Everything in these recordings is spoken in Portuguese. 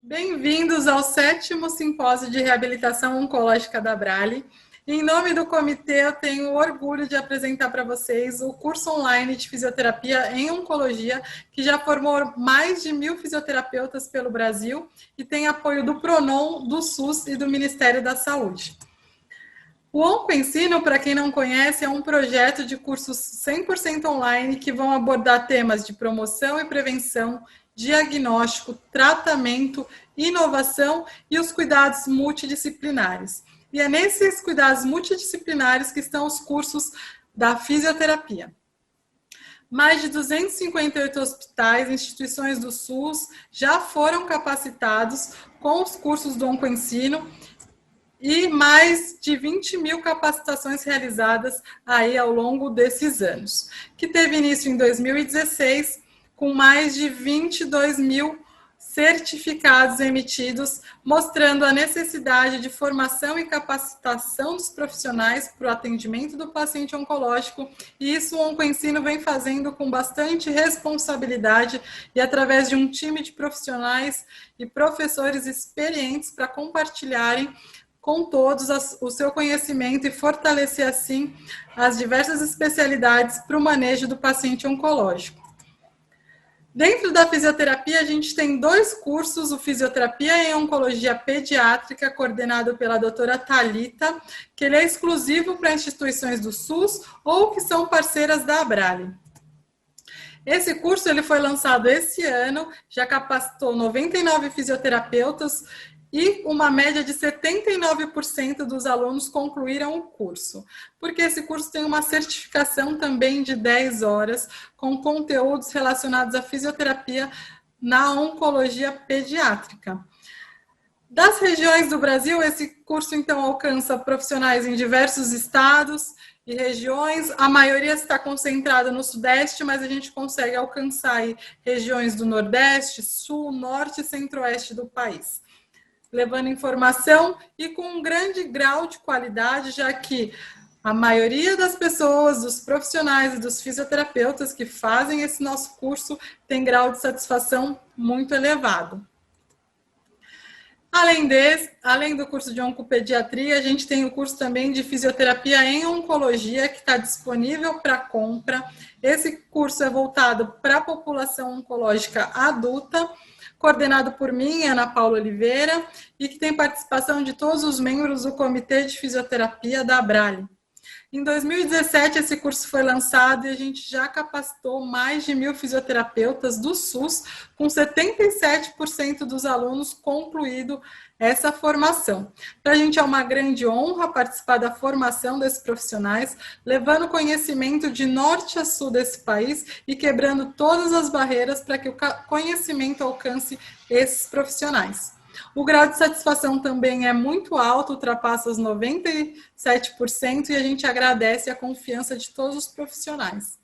Bem-vindos ao 7º Simpósio de Reabilitação Oncológica da Abrale. Em nome do comitê, eu tenho o orgulho de apresentar para vocês o curso online de fisioterapia em oncologia, que já formou mais de 1.000 fisioterapeutas pelo Brasil e tem apoio do PRONON, do SUS e do Ministério da Saúde. O OncoEnsino, para quem não conhece, é um projeto de cursos 100% online que vão abordar temas de promoção e prevenção, diagnóstico, tratamento, inovação e os cuidados multidisciplinares. E é nesses cuidados multidisciplinares que estão os cursos da fisioterapia. Mais de 258 hospitais e instituições do SUS já foram capacitados com os cursos do OncoEnsino e mais de 20.000 capacitações realizadas aí ao longo desses anos, que teve início em 2016, com mais de 22.000 certificados emitidos, mostrando a necessidade de formação e capacitação dos profissionais para o atendimento do paciente oncológico, e isso o OncoEnsino vem fazendo com bastante responsabilidade e através de um time de profissionais e professores experientes para compartilharem com todos o seu conhecimento e fortalecer, assim, as diversas especialidades para o manejo do paciente oncológico. Dentro da fisioterapia, a gente tem 2 cursos, o Fisioterapia em Oncologia Pediátrica, coordenado pela doutora Thalita, que ele é exclusivo para instituições do SUS ou que são parceiras da Abrale. Esse curso ele foi lançado esse ano, já capacitou 99 fisioterapeutas, e uma média de 79% dos alunos concluíram o curso, porque esse curso tem uma certificação também de 10 horas, com conteúdos relacionados à fisioterapia na oncologia pediátrica. Das regiões do Brasil, esse curso, então, alcança profissionais em diversos estados e regiões. A maioria está concentrada no Sudeste, mas a gente consegue alcançar aí regiões do Nordeste, Sul, Norte e Centro-Oeste do país, levando informação e com um grande grau de qualidade, já que a maioria das pessoas, dos profissionais e dos fisioterapeutas que fazem esse nosso curso tem grau de satisfação muito elevado. Além do curso de oncopediatria, a gente tem o curso também de fisioterapia em oncologia, que está disponível para compra. Esse curso é voltado para a população oncológica adulta, coordenado por mim, Ana Paula Oliveira, e que tem participação de todos os membros do Comitê de Fisioterapia da Abrale. Em 2017, esse curso foi lançado e a gente já capacitou mais de 1.000 fisioterapeutas do SUS, com 77% dos alunos concluído essa formação. Para a gente é uma grande honra participar da formação desses profissionais, levando conhecimento de norte a sul desse país e quebrando todas as barreiras para que o conhecimento alcance esses profissionais. O grau de satisfação também é muito alto, ultrapassa os 97%, e a gente agradece a confiança de todos os profissionais.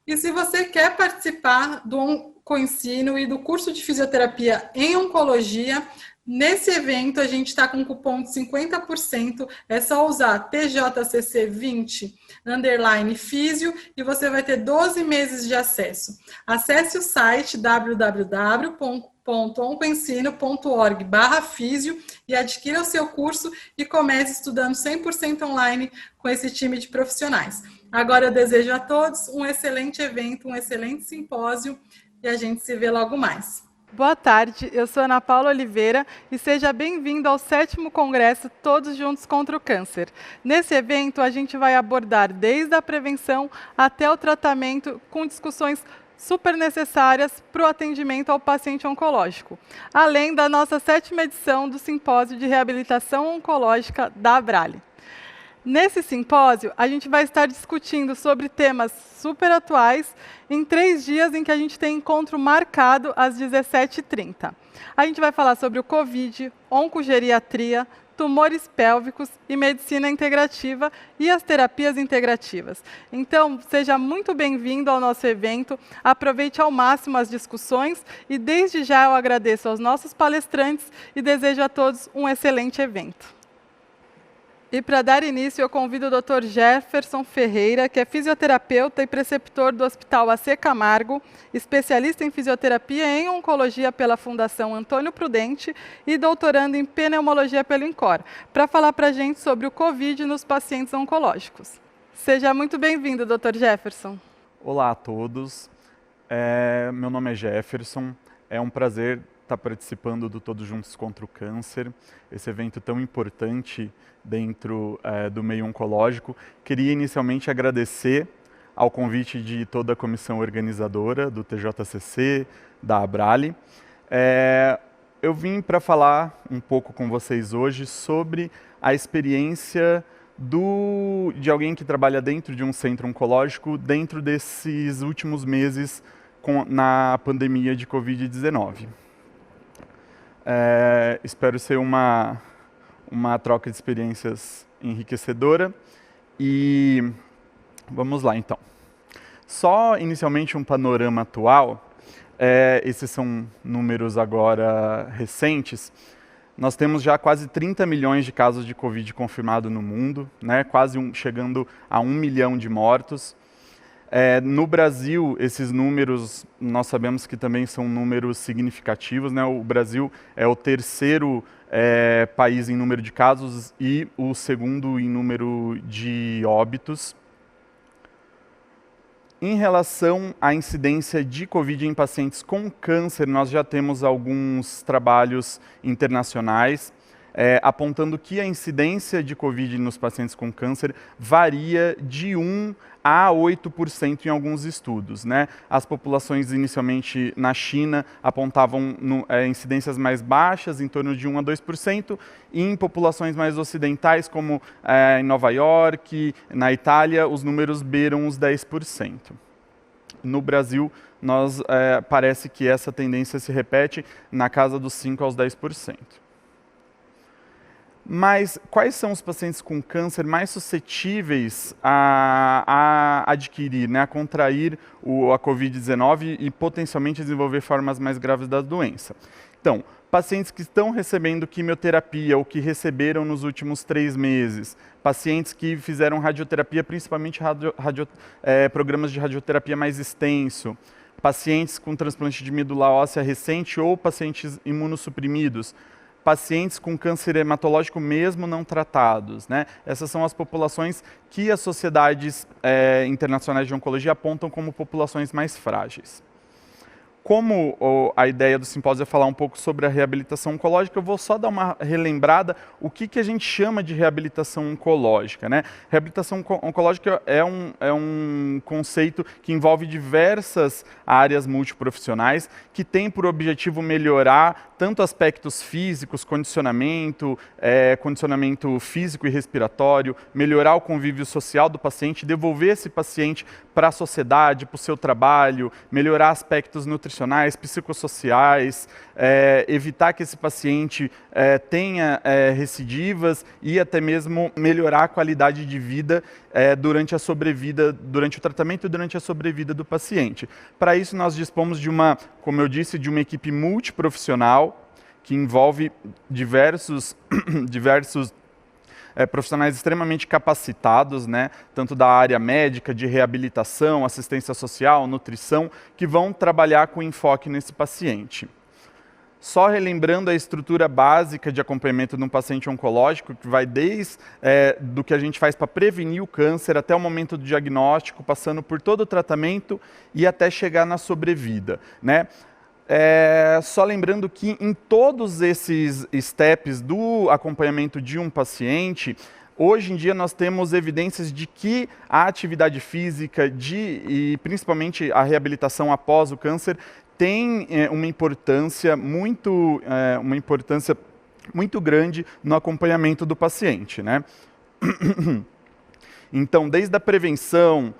E se você quer participar do OncoEnsino e do curso de fisioterapia em oncologia, nesse evento a gente está com um cupom de 50%, é só usar TJCC20_Físio e você vai ter 12 meses de acesso. Acesse o site www.oncoensino.org/físio e adquira o seu curso e comece estudando 100% online com esse time de profissionais. Agora eu desejo a todos um excelente evento, um excelente simpósio e a gente se vê logo mais. Boa tarde, eu sou Ana Paula Oliveira e seja bem-vindo ao 7º Congresso Todos Juntos contra o Câncer. Nesse evento, a gente vai abordar desde a prevenção até o tratamento, com discussões super necessárias para o atendimento ao paciente oncológico, além da nossa 7ª edição do Simpósio de Reabilitação Oncológica da Abrale. Nesse simpósio, a gente vai estar discutindo sobre temas super atuais em 3 dias em que a gente tem encontro marcado às 17h30. A gente vai falar sobre o COVID, oncogeriatria, tumores pélvicos e medicina integrativa e as terapias integrativas. Então, seja muito bem-vindo ao nosso evento, aproveite ao máximo as discussões e desde já eu agradeço aos nossos palestrantes e desejo a todos um excelente evento. E para dar início, eu convido o Dr. Jefferson Ferreira, que é fisioterapeuta e preceptor do Hospital AC Camargo, especialista em fisioterapia e em oncologia pela Fundação Antônio Prudente e doutorando em pneumologia pelo INCOR, para falar para a gente sobre o Covid nos pacientes oncológicos. Seja muito bem-vindo, Dr. Jefferson. Olá a todos, meu nome é Jefferson, é um prazer estar participando do Todos Juntos contra o Câncer, esse evento tão importante dentro do meio oncológico. Queria inicialmente agradecer ao convite de toda a comissão organizadora do TJCC, da Abrale. Eu vim para falar um pouco com vocês hoje sobre a experiência de alguém que trabalha dentro de um centro oncológico dentro desses últimos meses na pandemia de Covid-19. Espero ser uma troca de experiências enriquecedora e vamos lá então. Só inicialmente um panorama atual, esses são números agora recentes. Nós temos já quase 30 milhões de casos de Covid confirmado no mundo, né? Chegando a 1 milhão de mortos. No Brasil, esses números, nós sabemos que também são números significativos, né? O Brasil é o terceiro país em número de casos e o segundo em número de óbitos. Em relação à incidência de Covid em pacientes com câncer, nós já temos alguns trabalhos internacionais apontando que a incidência de Covid nos pacientes com câncer varia de 1 a 8% em alguns estudos, né? As populações inicialmente na China apontavam incidências mais baixas, em torno de 1 a 2%, e em populações mais ocidentais, como em Nova York, na Itália, os números beiram os 10%. No Brasil, parece que essa tendência se repete na casa dos 5 aos 10%. Mas quais são os pacientes com câncer mais suscetíveis a adquirir, né, a contrair a Covid-19 e potencialmente desenvolver formas mais graves da doença? Então, pacientes que estão recebendo quimioterapia ou que receberam nos últimos 3 meses, pacientes que fizeram radioterapia, principalmente programas de radioterapia mais extenso, pacientes com transplante de medula óssea recente ou pacientes imunossuprimidos, pacientes com câncer hematológico mesmo não tratados, né? Essas são as populações que as sociedades internacionais de oncologia apontam como populações mais frágeis. Como a ideia do simpósio é falar um pouco sobre a reabilitação oncológica, eu vou só dar uma relembrada o que a gente chama de reabilitação oncológica, né? Reabilitação oncológica é um conceito que envolve diversas áreas multiprofissionais que tem por objetivo melhorar tanto aspectos físicos, condicionamento físico e respiratório, melhorar o convívio social do paciente, devolver esse paciente para a sociedade, para o seu trabalho, melhorar aspectos nutricionais, psicossociais, evitar que esse paciente tenha recidivas e até mesmo melhorar a qualidade de vida durante o tratamento e durante a sobrevida do paciente. Para isso nós dispomos como eu disse, de uma equipe multiprofissional que envolve diversos profissionais extremamente capacitados, né, tanto da área médica, de reabilitação, assistência social, nutrição, que vão trabalhar com enfoque nesse paciente. Só relembrando a estrutura básica de acompanhamento de um paciente oncológico, que vai desde do que a gente faz para prevenir o câncer até o momento do diagnóstico, passando por todo o tratamento e até chegar na sobrevida, né? Só lembrando que em todos esses steps do acompanhamento de um paciente, hoje em dia nós temos evidências de que a atividade física e principalmente a reabilitação após o câncer tem uma importância muito grande no acompanhamento do paciente, né? Então, desde a prevenção,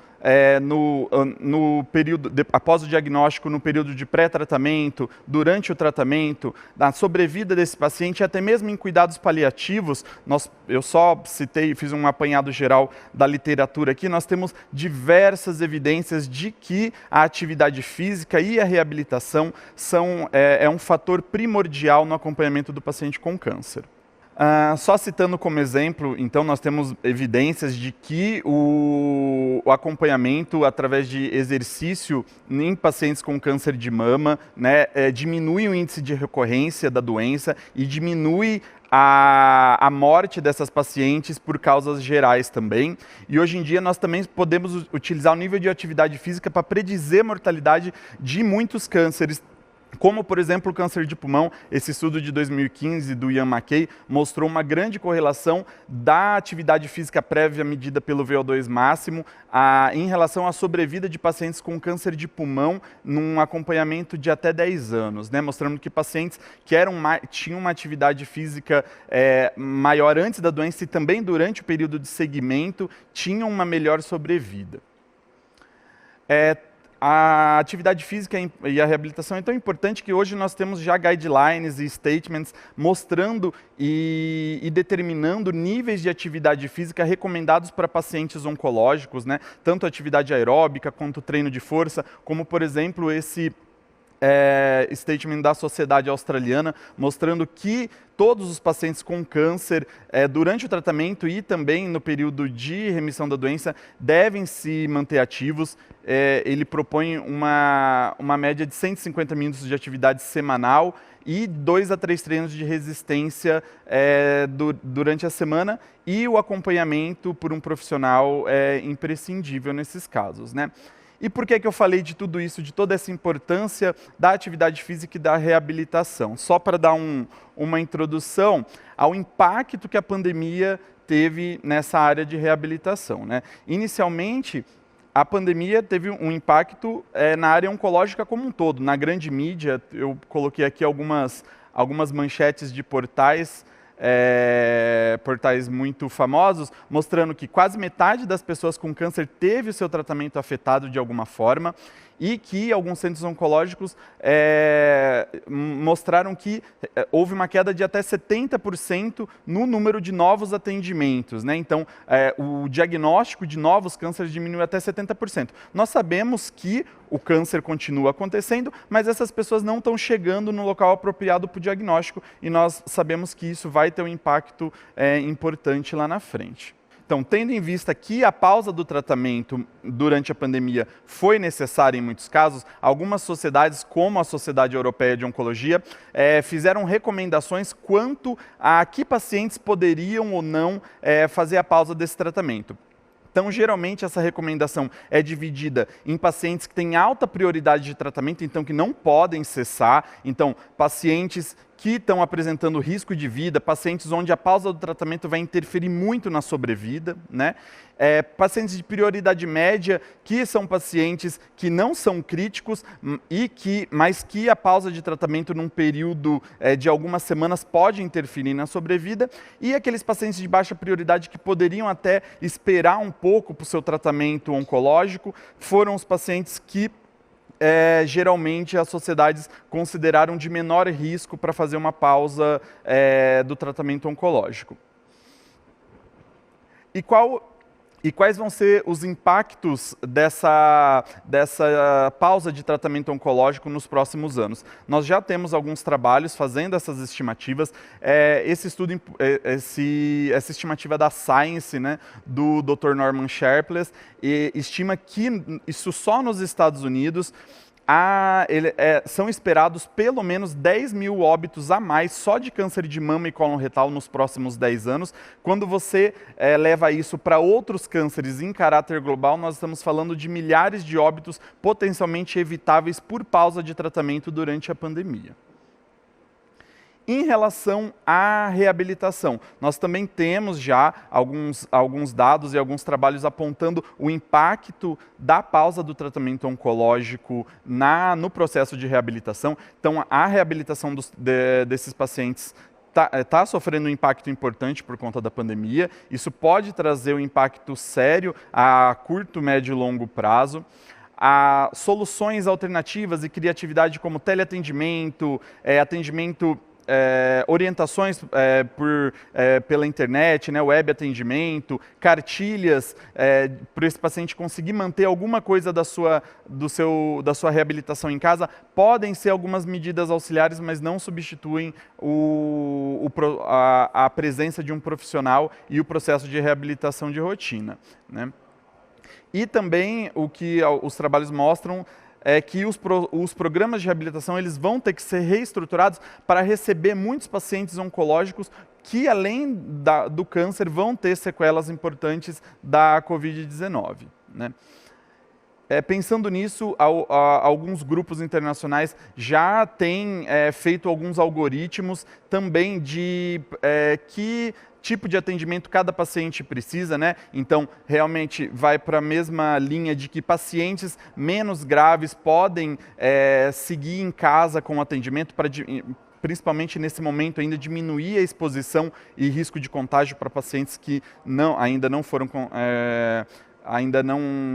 no período após o diagnóstico, no período de pré-tratamento, durante o tratamento, na sobrevida desse paciente, até mesmo em cuidados paliativos, eu só citei, fiz um apanhado geral da literatura aqui, nós temos diversas evidências de que a atividade física e a reabilitação é um fator primordial no acompanhamento do paciente com câncer. Só citando como exemplo, então, nós temos evidências de que o acompanhamento através de exercício em pacientes com câncer de mama, né, diminui o índice de recorrência da doença e diminui a morte dessas pacientes por causas gerais também. E hoje em dia nós também podemos utilizar o nível de atividade física para predizer a mortalidade de muitos cânceres, como, por exemplo, o câncer de pulmão. Esse estudo de 2015 do Ian McKay mostrou uma grande correlação da atividade física prévia medida pelo VO2 máximo em relação à sobrevida de pacientes com câncer de pulmão num acompanhamento de até 10 anos, né? Mostrando que pacientes que tinham uma atividade física maior antes da doença e também durante o período de segmento tinham uma melhor sobrevida. A atividade física e a reabilitação é tão importante que hoje nós temos já guidelines e statements mostrando e determinando níveis de atividade física recomendados para pacientes oncológicos, né? Tanto atividade aeróbica quanto treino de força, como, por exemplo, esse statement da Sociedade Australiana, mostrando que todos os pacientes com câncer, durante o tratamento e também no período de remissão da doença, devem se manter ativos. Ele propõe uma média de 150 minutos de atividade semanal e 2 a 3 treinos de resistência durante a semana, e o acompanhamento por um profissional é imprescindível nesses casos, né? E por que eu falei de tudo isso, de toda essa importância da atividade física e da reabilitação? Só para dar uma introdução ao impacto que a pandemia teve nessa área de reabilitação, né? Inicialmente, a pandemia teve um impacto na área oncológica como um todo. Na grande mídia, eu coloquei aqui algumas manchetes de portais muito famosos, mostrando que quase metade das pessoas com câncer teve o seu tratamento afetado de alguma forma, e que alguns centros oncológicos mostraram que houve uma queda de até 70% no número de novos atendimentos, né? Então, o diagnóstico de novos cânceres diminuiu até 70%. Nós sabemos que o câncer continua acontecendo, mas essas pessoas não estão chegando no local apropriado para o diagnóstico, e nós sabemos que isso vai ter um impacto importante lá na frente. Então, tendo em vista que a pausa do tratamento durante a pandemia foi necessária em muitos casos, algumas sociedades, como a Sociedade Europeia de Oncologia, fizeram recomendações quanto a que pacientes poderiam ou não fazer a pausa desse tratamento. Então, geralmente, essa recomendação é dividida em pacientes que têm alta prioridade de tratamento, então que não podem cessar. Então, pacientes que estão apresentando risco de vida, pacientes onde a pausa do tratamento vai interferir muito na sobrevida, né? Pacientes de prioridade média, que são pacientes que não são críticos, mas que a pausa de tratamento num período de algumas semanas pode interferir na sobrevida, e aqueles pacientes de baixa prioridade que poderiam até esperar um pouco para o seu tratamento oncológico, foram os pacientes que geralmente as sociedades consideraram de menor risco para fazer uma pausa do tratamento oncológico. E quais vão ser os impactos dessa pausa de tratamento oncológico nos próximos anos? Nós já temos alguns trabalhos fazendo essas estimativas. Essa estimativa da Science, né, do Dr. Norman Sharpless, estima que isso só nos Estados Unidos são esperados pelo menos 10 mil óbitos a mais só de câncer de mama e cólon retal nos próximos 10 anos. Quando você leva isso para outros cânceres em caráter global, nós estamos falando de milhares de óbitos potencialmente evitáveis por pausa de tratamento durante a pandemia. Em relação à reabilitação, nós também temos já alguns dados e alguns trabalhos apontando o impacto da pausa do tratamento oncológico no processo de reabilitação. Então, a reabilitação desses pacientes está sofrendo um impacto importante por conta da pandemia. Isso pode trazer um impacto sério a curto, médio e longo prazo. Soluções alternativas e criatividade como teleatendimento, atendimento orientações pela internet, né, web atendimento, cartilhas, para esse paciente conseguir manter alguma coisa da sua reabilitação em casa, podem ser algumas medidas auxiliares, mas não substituem a presença de um profissional e o processo de reabilitação de rotina, né? E também o que os trabalhos mostram é que os programas de reabilitação eles vão ter que ser reestruturados para receber muitos pacientes oncológicos que, além do câncer, vão ter sequelas importantes da Covid-19, né? Pensando nisso, alguns grupos internacionais já têm feito alguns algoritmos também de que tipo de atendimento cada paciente precisa, né? Então, realmente vai para a mesma linha de que pacientes menos graves podem seguir em casa com o atendimento para principalmente nesse momento ainda diminuir a exposição e risco de contágio para pacientes que ainda não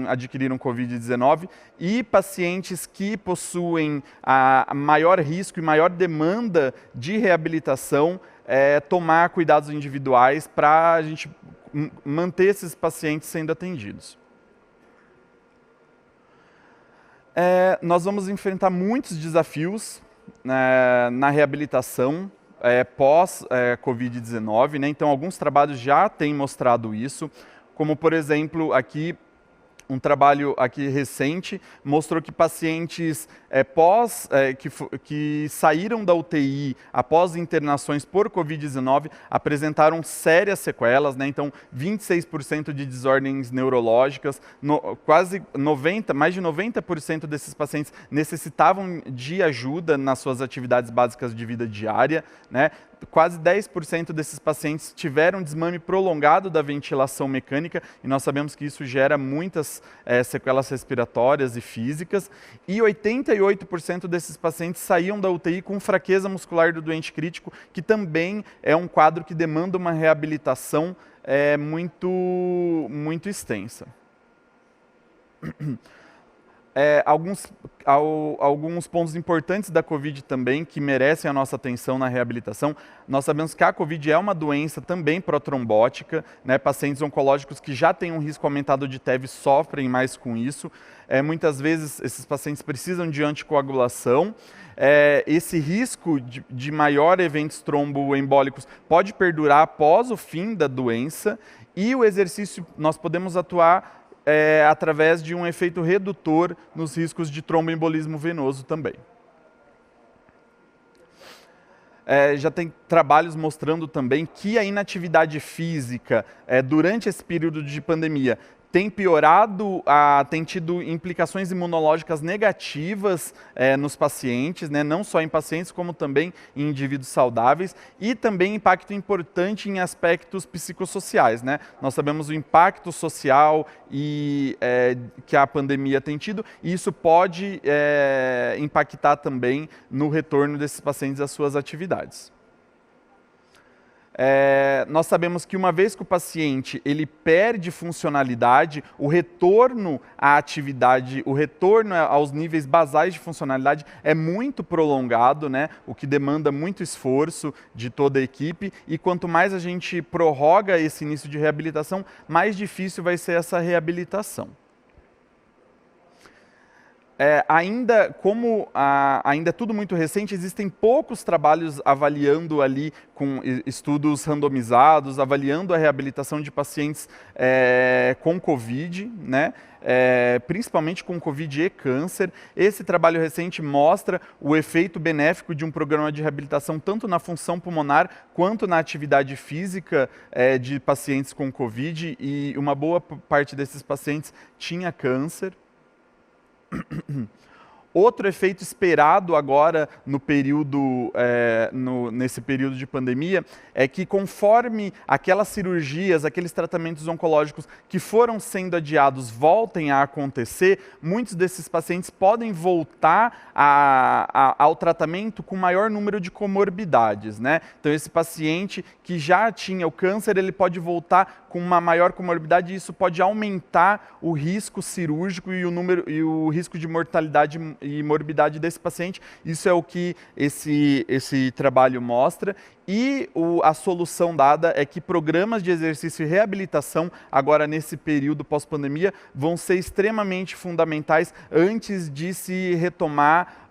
adquiriram Covid-19 e pacientes que possuem maior risco e maior demanda de reabilitação, tomar cuidados individuais para a gente manter esses pacientes sendo atendidos. Nós vamos enfrentar muitos desafios na reabilitação pós-Covid-19, né? Então, alguns trabalhos já têm mostrado isso, como, por exemplo, aqui um trabalho aqui recente mostrou que pacientes que saíram da UTI após internações por Covid-19 apresentaram sérias sequelas, né? Então, 26% de desordens neurológicas, mais de 90% desses pacientes necessitavam de ajuda nas suas atividades básicas de vida diária, né? Quase 10% desses pacientes tiveram desmame prolongado da ventilação mecânica, e nós sabemos que isso gera muitas sequelas respiratórias e físicas, e 88% desses pacientes saíam da UTI com fraqueza muscular do doente crítico, que também é um quadro que demanda uma reabilitação muito extensa. Alguns pontos importantes da Covid também que merecem a nossa atenção na reabilitação. Nós sabemos que a Covid é uma doença também protrombótica, né? Pacientes oncológicos que já têm um risco aumentado de TEV sofrem mais com isso. Muitas vezes esses pacientes precisam de anticoagulação. Esse risco de maior eventos tromboembólicos pode perdurar após o fim da doença, e o exercício nós podemos atuar através de um efeito redutor nos riscos de tromboembolismo venoso também. Já tem trabalhos mostrando também que a inatividade física durante esse período de pandemia tem piorado, tem tido implicações imunológicas negativas nos pacientes, né? Não só em pacientes, como também em indivíduos saudáveis, e também impacto importante em aspectos psicossociais, né? Nós sabemos o impacto social que a pandemia tem tido, e isso pode impactar também no retorno desses pacientes às suas atividades. Nós sabemos que uma vez que o paciente ele perde funcionalidade, o retorno à atividade, o retorno aos níveis basais de funcionalidade é muito prolongado, né? O que demanda muito esforço de toda a equipe, e quanto mais a gente prorroga esse início de reabilitação, mais difícil vai ser essa reabilitação. Ainda é tudo muito recente, existem poucos trabalhos avaliando ali com estudos randomizados, avaliando a reabilitação de pacientes com Covid, né? Principalmente com Covid e câncer. Esse trabalho recente mostra o efeito benéfico de um programa de reabilitação tanto na função pulmonar quanto na atividade física de pacientes com Covid, e uma boa parte desses pacientes tinha câncer. Outro efeito esperado agora nesse período de pandemia é que, conforme aquelas cirurgias, aqueles tratamentos oncológicos que foram sendo adiados voltem a acontecer, muitos desses pacientes podem voltar ao tratamento com maior número de comorbidades, né? Então, esse paciente que já tinha o câncer, ele pode voltar com uma maior comorbidade, e isso pode aumentar o risco cirúrgico e o risco de mortalidade e morbidade desse paciente. Isso é o que esse trabalho mostra. E a solução dada é que programas de exercício e reabilitação, agora nesse período pós-pandemia, vão ser extremamente fundamentais antes de se retomar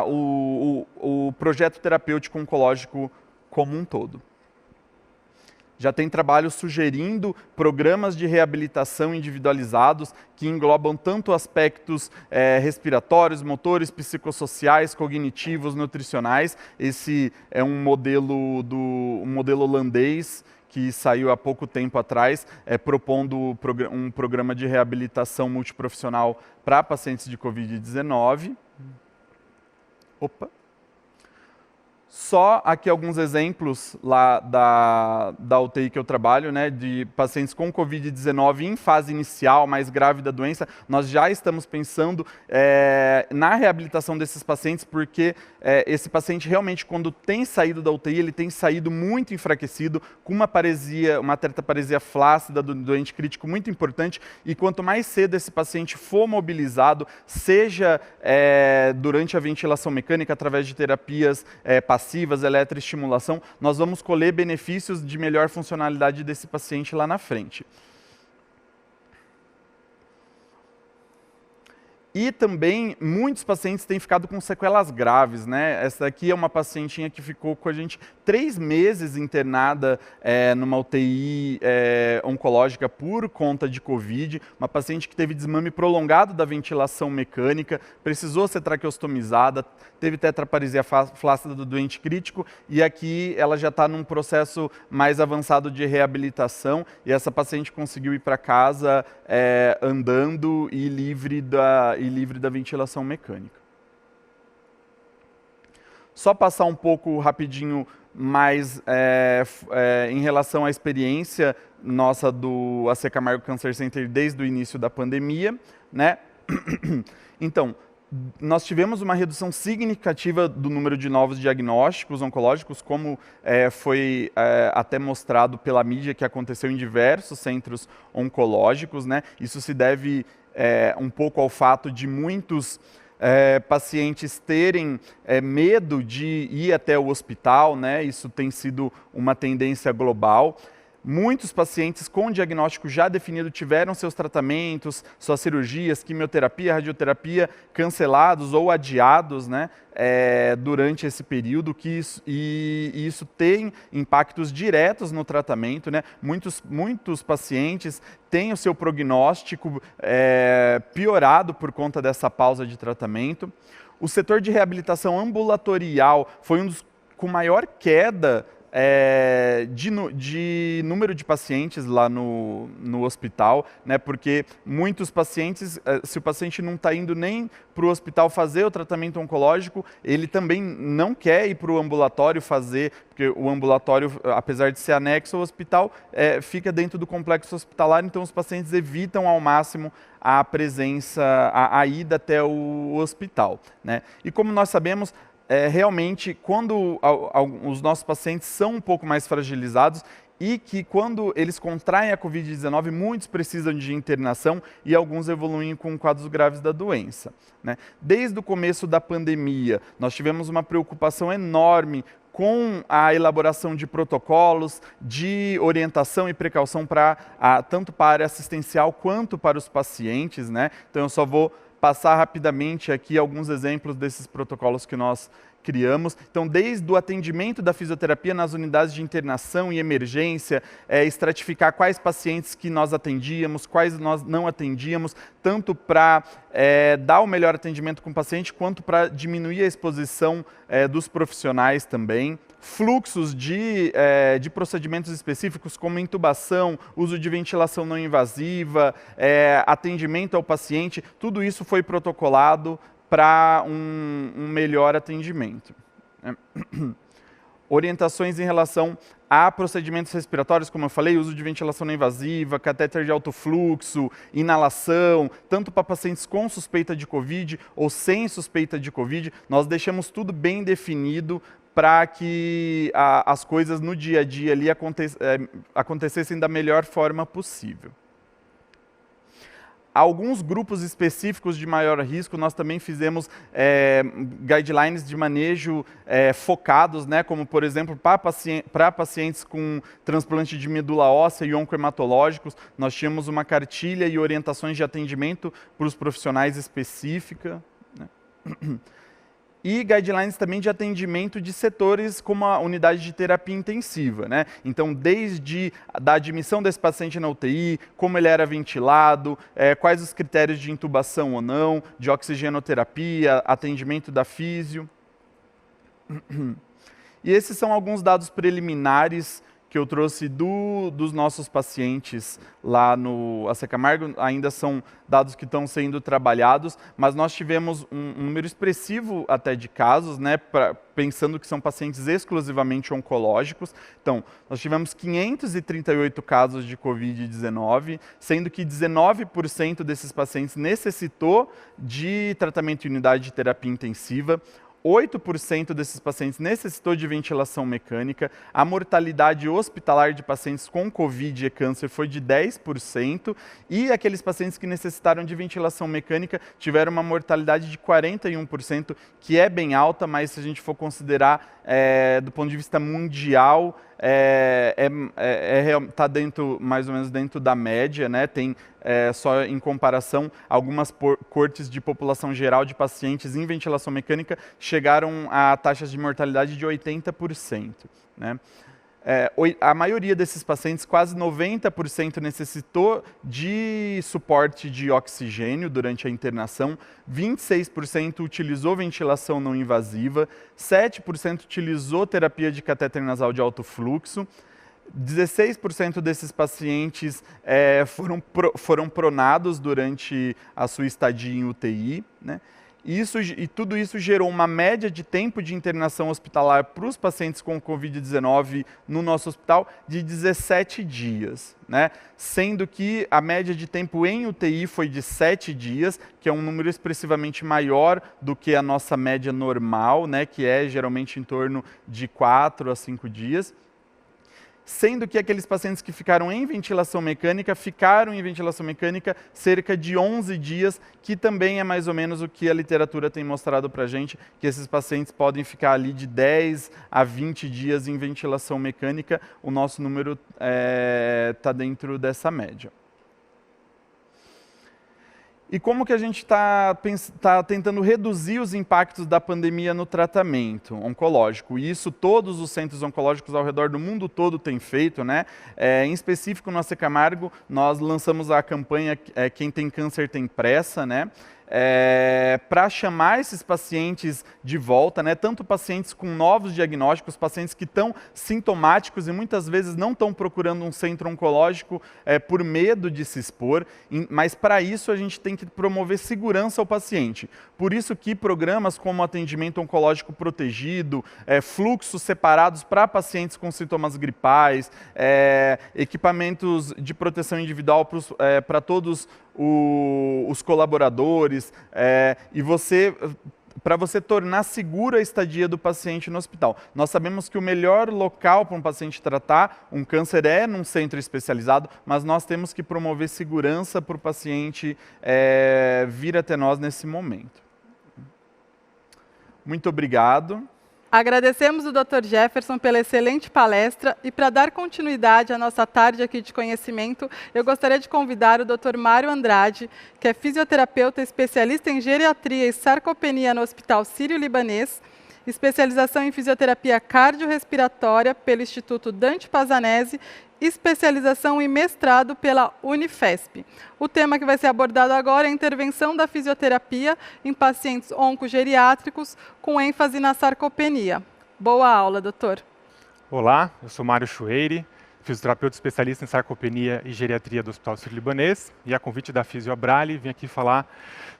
o projeto terapêutico oncológico como um todo. Já tem trabalho sugerindo programas de reabilitação individualizados que englobam tanto aspectos respiratórios, motores, psicossociais, cognitivos, nutricionais. Esse é um modelo holandês que saiu há pouco tempo atrás, propondo um programa de reabilitação multiprofissional para pacientes de Covid-19. Opa! Só aqui alguns exemplos lá da UTI que eu trabalho, né, de pacientes com Covid-19 em fase inicial, mais grave da doença. Nós já estamos pensando na reabilitação desses pacientes, porque esse paciente realmente, quando tem saído da UTI, ele tem saído muito enfraquecido, com uma tetraparesia flácida do doente crítico muito importante, e quanto mais cedo esse paciente for mobilizado, seja durante a ventilação mecânica, através de terapias passivas, eletroestimulação, nós vamos colher benefícios de melhor funcionalidade desse paciente lá na frente. E também, muitos pacientes têm ficado com sequelas graves, né? Essa aqui é uma pacientinha que ficou com a gente 3 meses internada numa UTI oncológica por conta de Covid, uma paciente que teve desmame prolongado da ventilação mecânica, precisou ser traqueostomizada, teve tetraparesia flácida do doente crítico, e aqui ela já está num processo mais avançado de reabilitação, e essa paciente conseguiu ir para casa andando e livre da ventilação mecânica. Só passar um pouco rapidinho mais em relação à experiência nossa do AC Camargo Cancer Center desde o início da pandemia, né? Então, nós tivemos uma redução significativa do número de novos diagnósticos oncológicos, como foi até mostrado pela mídia, que aconteceu em diversos centros oncológicos, né? Isso se deve um pouco ao fato de muitos pacientes terem medo de ir até o hospital, né? Isso tem sido uma tendência global. Muitos pacientes com diagnóstico já definido tiveram seus tratamentos, suas cirurgias, quimioterapia, radioterapia cancelados ou adiados, né, durante esse período, e isso tem impactos diretos no tratamento, né? Muitos pacientes têm o seu prognóstico piorado por conta dessa pausa de tratamento. O setor de reabilitação ambulatorial foi um dos com maior queda de número de pacientes lá no hospital, né? Porque muitos pacientes, se o paciente não está indo nem para o hospital fazer o tratamento oncológico, ele também não quer ir para o ambulatório fazer, porque o ambulatório, apesar de ser anexo ao hospital, fica dentro do complexo hospitalar, então os pacientes evitam ao máximo a presença, a ida até o hospital, né? E como nós sabemos, realmente, quando os nossos pacientes são um pouco mais fragilizados e que quando eles contraem a Covid-19, muitos precisam de internação e alguns evoluem com quadros graves da doença, né? Desde o começo da pandemia, nós tivemos uma preocupação enorme com a elaboração de protocolos de orientação e precaução tanto para a área assistencial quanto para os pacientes, né? Então eu só vou passar rapidamente aqui alguns exemplos desses protocolos que nós criamos. Então, desde o atendimento da fisioterapia nas unidades de internação e emergência, estratificar quais pacientes que nós atendíamos, quais nós não atendíamos, tanto para dar o melhor atendimento com o paciente, quanto para diminuir a exposição dos profissionais também. Fluxos de procedimentos específicos, como intubação, uso de ventilação não invasiva, atendimento ao paciente, tudo isso foi protocolado para um melhor atendimento. Orientações em relação a procedimentos respiratórios, como eu falei, uso de ventilação não invasiva, catéter de alto fluxo, inalação, tanto para pacientes com suspeita de Covid ou sem suspeita de Covid, nós deixamos tudo bem definido para que as coisas no dia a dia ali acontecessem da melhor forma possível. Alguns grupos específicos de maior risco, nós também fizemos guidelines de manejo focados, né, como, por exemplo, para pacientes com transplante de medula óssea e oncohematológicos, nós tínhamos uma cartilha e orientações de atendimento para os profissionais específica, né? E guidelines também de atendimento de setores como a unidade de terapia intensiva, né? Então, desde da admissão desse paciente na UTI, como ele era ventilado, quais os critérios de intubação ou não, de oxigenoterapia, atendimento da físio. E esses são alguns dados preliminares que eu trouxe dos nossos pacientes lá no AC Camargo. Ainda são dados que estão sendo trabalhados, mas nós tivemos um número expressivo até de casos, né, pensando que são pacientes exclusivamente oncológicos. Então, nós tivemos 538 casos de Covid-19, sendo que 19% desses pacientes necessitou de tratamento em unidade de terapia intensiva. 8% desses pacientes necessitou de ventilação mecânica. A mortalidade hospitalar de pacientes com Covid e câncer foi de 10%. E aqueles pacientes que necessitaram de ventilação mecânica tiveram uma mortalidade de 41%, que é bem alta, mas se a gente for considerar do ponto de vista mundial, está mais ou menos dentro da média, né? Tem, só em comparação, algumas cortes de população geral de pacientes em ventilação mecânica chegaram a taxas de mortalidade de 80%. Né? A maioria desses pacientes, quase 90%, necessitou de suporte de oxigênio durante a internação, 26% utilizou ventilação não invasiva, 7% utilizou terapia de catéter nasal de alto fluxo, 16% desses pacientes foram pronados durante a sua estadia em UTI, né? E tudo isso gerou uma média de tempo de internação hospitalar para os pacientes com Covid-19 no nosso hospital de 17 dias, né? Sendo que a média de tempo em UTI foi de 7 dias, que é um número expressivamente maior do que a nossa média normal, né? Que é geralmente em torno de 4 a 5 dias. Sendo que aqueles pacientes que ficaram em ventilação mecânica cerca de 11 dias, que também é mais ou menos o que a literatura tem mostrado para a gente, que esses pacientes podem ficar ali de 10 a 20 dias em ventilação mecânica. O nosso número está dentro dessa média. E como que a gente está tentando reduzir os impactos da pandemia no tratamento oncológico? E isso todos os centros oncológicos ao redor do mundo todo têm feito, né? Em específico, no AC Camargo, nós lançamos a campanha Quem Tem Câncer Tem Pressa, né? Para chamar esses pacientes de volta, né? Tanto pacientes com novos diagnósticos, pacientes que estão sintomáticos e muitas vezes não estão procurando um centro oncológico por medo de se expor, mas para isso a gente tem que promover segurança ao paciente. Por isso que programas como atendimento oncológico protegido, fluxos separados para pacientes com sintomas gripais, equipamentos de proteção individual para todos os colaboradores, para você tornar segura a estadia do paciente no hospital. Nós sabemos que o melhor local para um paciente tratar um câncer é num centro especializado, mas nós temos que promover segurança para o paciente vir até nós nesse momento. Muito obrigado. Agradecemos o Dr. Jefferson pela excelente palestra e para dar continuidade à nossa tarde aqui de conhecimento, eu gostaria de convidar o Dr. Mário Andrade, que é fisioterapeuta especialista em geriatria e sarcopenia no Hospital Sírio-Libanês, especialização em fisioterapia cardiorrespiratória pelo Instituto Dante Pazanese, especialização e mestrado pela Unifesp. O tema que vai ser abordado agora é a intervenção da fisioterapia em pacientes oncogeriátricos com ênfase na sarcopenia. Boa aula, doutor. Olá, eu sou Mário Chueire, fisioterapeuta especialista em sarcopenia e geriatria do Hospital Sírio-Libanês, e a convite da Fisio Abrali, vim aqui falar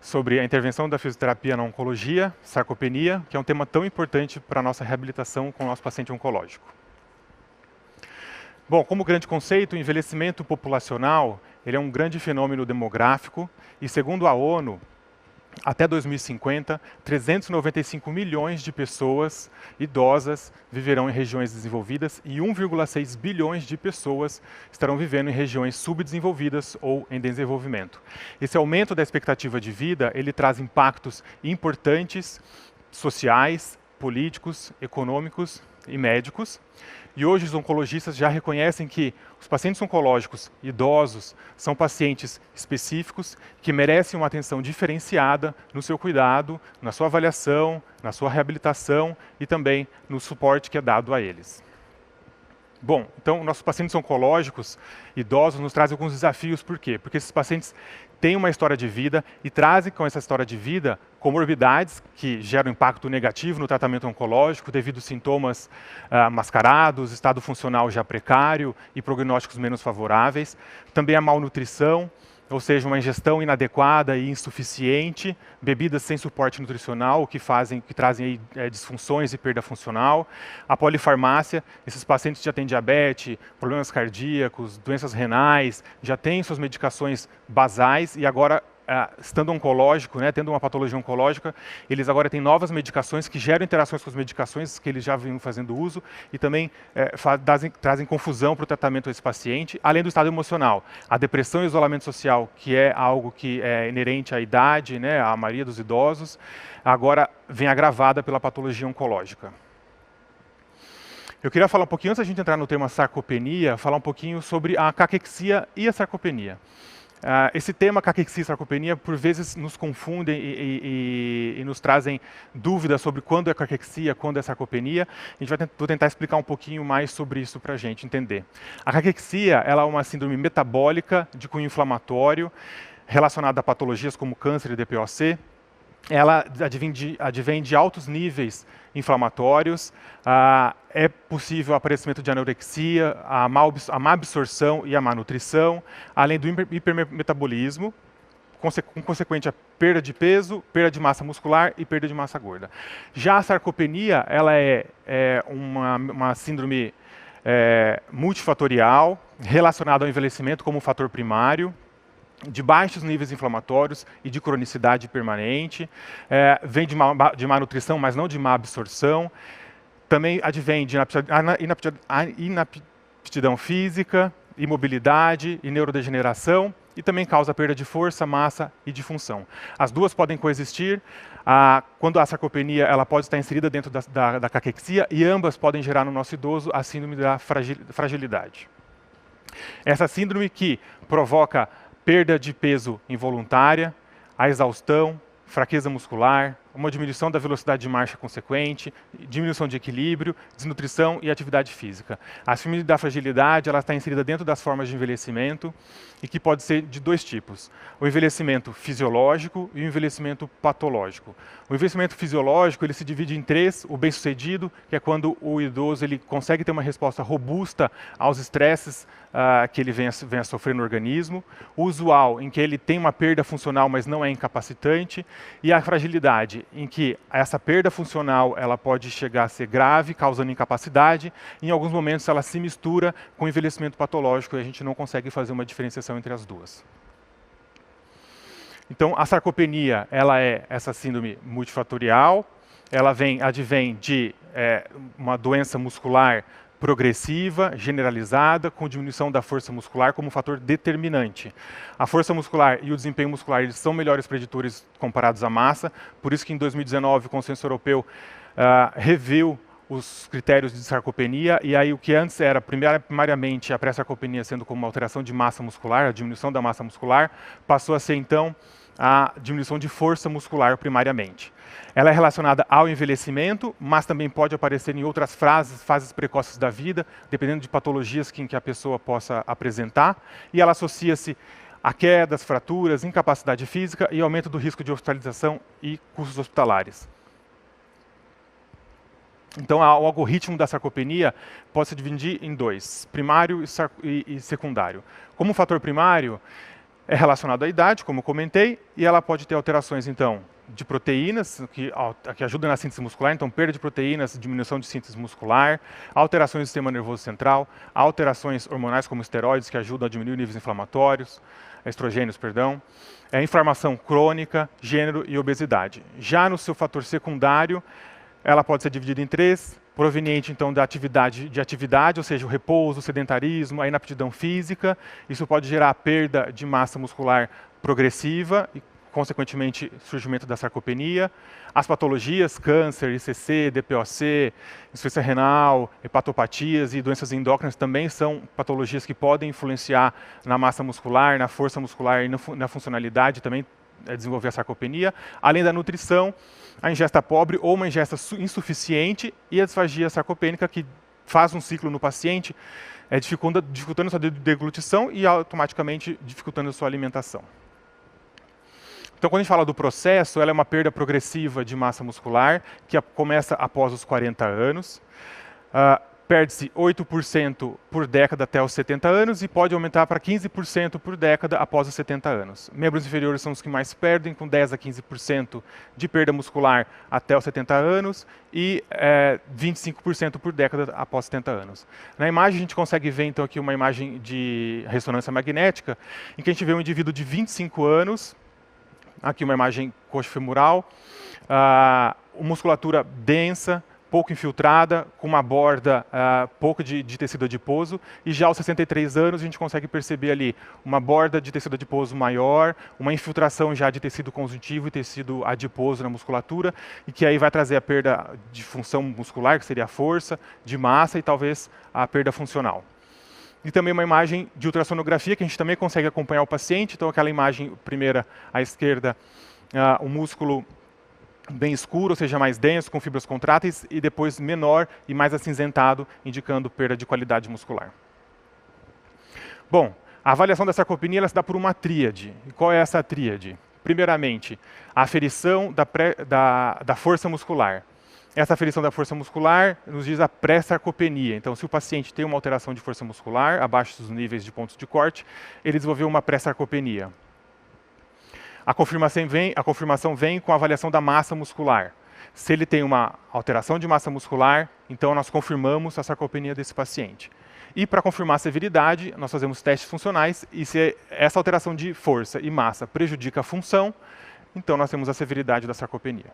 sobre a intervenção da fisioterapia na oncologia, sarcopenia, que é um tema tão importante para a nossa reabilitação com o nosso paciente oncológico. Bom, como grande conceito, o envelhecimento populacional ele é um grande fenômeno demográfico e, segundo a ONU, até 2050, 395 milhões de pessoas idosas viverão em regiões desenvolvidas e 1,6 bilhões de pessoas estarão vivendo em regiões subdesenvolvidas ou em desenvolvimento. Esse aumento da expectativa de vida, ele traz impactos importantes, sociais, políticos, econômicos e médicos. E hoje os oncologistas já reconhecem que os pacientes oncológicos idosos são pacientes específicos que merecem uma atenção diferenciada no seu cuidado, na sua avaliação, na sua reabilitação e também no suporte que é dado a eles. Bom, então nossos pacientes oncológicos idosos nos trazem alguns desafios. Por quê? Porque esses pacientes têm uma história de vida e trazem com essa história de vida comorbidades que geram impacto negativo no tratamento oncológico devido a sintomas mascarados, estado funcional já precário e prognósticos menos favoráveis. Também a malnutrição, ou seja, uma ingestão inadequada e insuficiente, bebidas sem suporte nutricional, que trazem disfunções e perda funcional. A polifarmácia, esses pacientes já têm diabetes, problemas cardíacos, doenças renais, já têm suas medicações basais e agora, estando oncológico, tendo uma patologia oncológica, eles agora têm novas medicações que geram interações com as medicações que eles já vinham fazendo uso e também trazem confusão para o tratamento desse paciente, além do estado emocional. A depressão e o isolamento social, que é algo que é inerente à idade, à maioria dos idosos, agora vem agravada pela patologia oncológica. Eu queria falar um pouquinho, antes da gente entrar no tema sarcopenia, falar um pouquinho sobre a caquexia e a sarcopenia. Esse tema, caquexia e sarcopenia, por vezes nos confundem e nos trazem dúvidas sobre quando é caquexia, quando é sarcopenia. A gente vou tentar explicar um pouquinho mais sobre isso para a gente entender. A caquexia ela é uma síndrome metabólica de cunho inflamatório relacionada a patologias como câncer e DPOC. Ela advém de altos níveis inflamatórios, é possível o aparecimento de anorexia, a má absorção e a má nutrição, além do hipermetabolismo, com consequente a perda de peso, perda de massa muscular e perda de massa gorda. Já a sarcopenia, ela é uma síndrome multifatorial, relacionada ao envelhecimento como fator primário, de baixos níveis inflamatórios e de cronicidade permanente, vem de má nutrição, mas não de má absorção, também advém de inaptidão física, imobilidade e neurodegeneração, e também causa perda de força, massa e de função. As duas podem coexistir, quando a sarcopenia ela pode estar inserida dentro da caquexia, e ambas podem gerar no nosso idoso a síndrome da fragilidade. Essa síndrome que provoca perda de peso involuntária, a exaustão, fraqueza muscular, uma diminuição da velocidade de marcha consequente, diminuição de equilíbrio, desnutrição e atividade física. A síndrome da fragilidade ela está inserida dentro das formas de envelhecimento e que pode ser de dois tipos: o envelhecimento fisiológico e o envelhecimento patológico. O envelhecimento fisiológico ele se divide em três: o bem-sucedido, que é quando o idoso ele consegue ter uma resposta robusta aos estresses que ele vem a sofrer no organismo; o usual, em que ele tem uma perda funcional, mas não é incapacitante; e a fragilidade, em que essa perda funcional ela pode chegar a ser grave, causando incapacidade, e em alguns momentos ela se mistura com o envelhecimento patológico e a gente não consegue fazer uma diferenciação entre as duas. Então, a sarcopenia ela é essa síndrome multifatorial, ela advém de uma doença muscular progressiva, generalizada, com diminuição da força muscular como fator determinante. A força muscular e o desempenho muscular eles são melhores preditores comparados à massa, por isso que em 2019 o Consenso Europeu reviu os critérios de sarcopenia, e aí o que antes era primariamente a pré-sarcopenia sendo como uma alteração de massa muscular, a diminuição da massa muscular, passou a ser então a diminuição de força muscular primariamente. Ela é relacionada ao envelhecimento, mas também pode aparecer em outras fases precoces da vida, dependendo de patologias em que a pessoa possa apresentar, e ela associa-se a quedas, fraturas, incapacidade física e aumento do risco de hospitalização e custos hospitalares. Então, o algoritmo da sarcopenia pode se dividir em dois: primário e secundário. Como fator primário, é relacionado à idade, como eu comentei, e ela pode ter alterações, então, de proteínas, que ajudam na síntese muscular, então perda de proteínas, diminuição de síntese muscular, alterações do sistema nervoso central, alterações hormonais como esteroides, que ajudam a diminuir níveis inflamatórios, estrogênios, perdão, inflamação crônica, gênero e obesidade. Já no seu fator secundário, ela pode ser dividida em 3, proveniente então da atividade, ou seja, o repouso, o sedentarismo, a inaptidão física. Isso pode gerar perda de massa muscular progressiva e, consequentemente, surgimento da sarcopenia. As patologias, câncer, ICC, DPOC, insuficiência renal, hepatopatias e doenças endócrinas também são patologias que podem influenciar na massa muscular, na força muscular e na funcionalidade, também desenvolver a sarcopenia. Além da nutrição, a ingesta pobre ou uma ingesta insuficiente e a disfagia sarcopênica, que faz um ciclo no paciente, dificultando sua deglutição e automaticamente dificultando a sua alimentação. Então, quando a gente fala do processo, ela é uma perda progressiva de massa muscular, que começa após os 40 anos. Perde-se 8% por década até os 70 anos e pode aumentar para 15% por década após os 70 anos. Membros inferiores são os que mais perdem, com 10 a 15% de perda muscular até os 70 anos e 25% por década após 70 anos. Na imagem a gente consegue ver então aqui uma imagem de ressonância magnética, em que a gente vê um indivíduo de 25 anos, aqui uma imagem coxofemoral, musculatura densa, pouco infiltrada, com uma borda pouco de tecido adiposo, e já aos 63 anos a gente consegue perceber ali uma borda de tecido adiposo maior, uma infiltração já de tecido conjuntivo e tecido adiposo na musculatura, e que aí vai trazer a perda de função muscular, que seria a força, de massa e talvez a perda funcional. E também uma imagem de ultrassonografia, que a gente também consegue acompanhar o paciente, então aquela imagem primeira à esquerda, o músculo bem escuro, ou seja, mais denso, com fibras contráteis, e depois menor e mais acinzentado, indicando perda de qualidade muscular. Bom, a avaliação da sarcopenia ela se dá por uma tríade. E qual é essa tríade? Primeiramente, a aferição da força muscular. Essa aferição da força muscular nos diz a pré-sarcopenia. Então, se o paciente tem uma alteração de força muscular, abaixo dos níveis de pontos de corte, ele desenvolveu uma pré-sarcopenia. A confirmação vem com a avaliação da massa muscular. Se ele tem uma alteração de massa muscular, então nós confirmamos a sarcopenia desse paciente. E para confirmar a severidade, nós fazemos testes funcionais, e se essa alteração de força e massa prejudica a função, então nós temos a severidade da sarcopenia.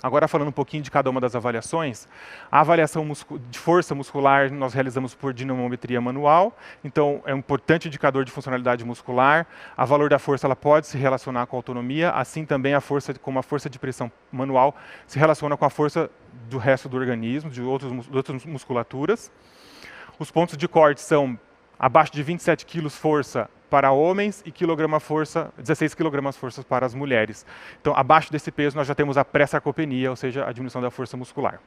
Agora, falando um pouquinho de cada uma das avaliações, a avaliação de força muscular nós realizamos por dinamometria manual, então é um importante indicador de funcionalidade muscular. O valor da força ela pode se relacionar com a autonomia, assim também a força, como a força de pressão manual se relaciona com a força do resto do organismo, de outras musculaturas. Os pontos de corte são abaixo de 27 kg força para homens e 16 kg força para as mulheres. Então, abaixo desse peso, nós já temos a pré-sarcopenia, ou seja, a diminuição da força muscular.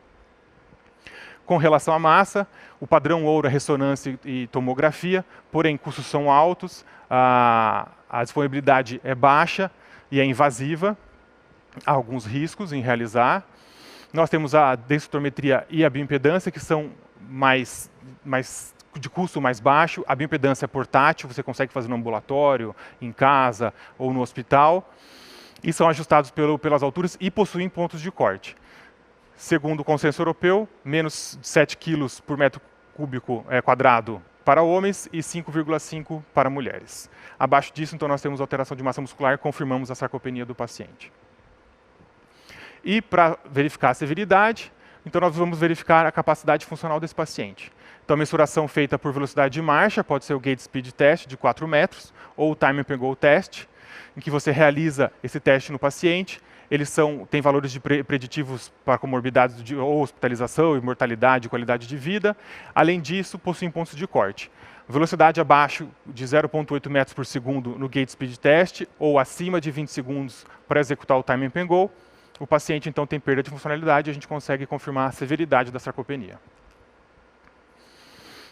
Com relação à massa, o padrão ouro é ressonância e tomografia, porém, custos são altos, a disponibilidade é baixa e é invasiva, há alguns riscos em realizar. Nós temos a densitometria e a bioimpedância, que são de custo mais baixo. A bioimpedância é portátil, você consegue fazer no ambulatório, em casa ou no hospital, e são ajustados pelas alturas e possuem pontos de corte. Segundo o consenso europeu, menos de 7 kg por metro cúbico quadrado para homens e 5,5 para mulheres. Abaixo disso, então, nós temos alteração de massa muscular e confirmamos a sarcopenia do paciente. E para verificar a severidade, então nós vamos verificar a capacidade funcional desse paciente. Então, a mensuração feita por velocidade de marcha pode ser o Gait Speed Test de 4 metros ou o Time and Go Test, em que você realiza esse teste no paciente. Eles têm valores preditivos para comorbidades ou hospitalização, mortalidade e qualidade de vida. Além disso, possuem pontos de corte. Velocidade abaixo de 0,8 metros por segundo no Gait Speed Test ou acima de 20 segundos para executar o Time and Go. O paciente, então, tem perda de funcionalidade e a gente consegue confirmar a severidade da sarcopenia.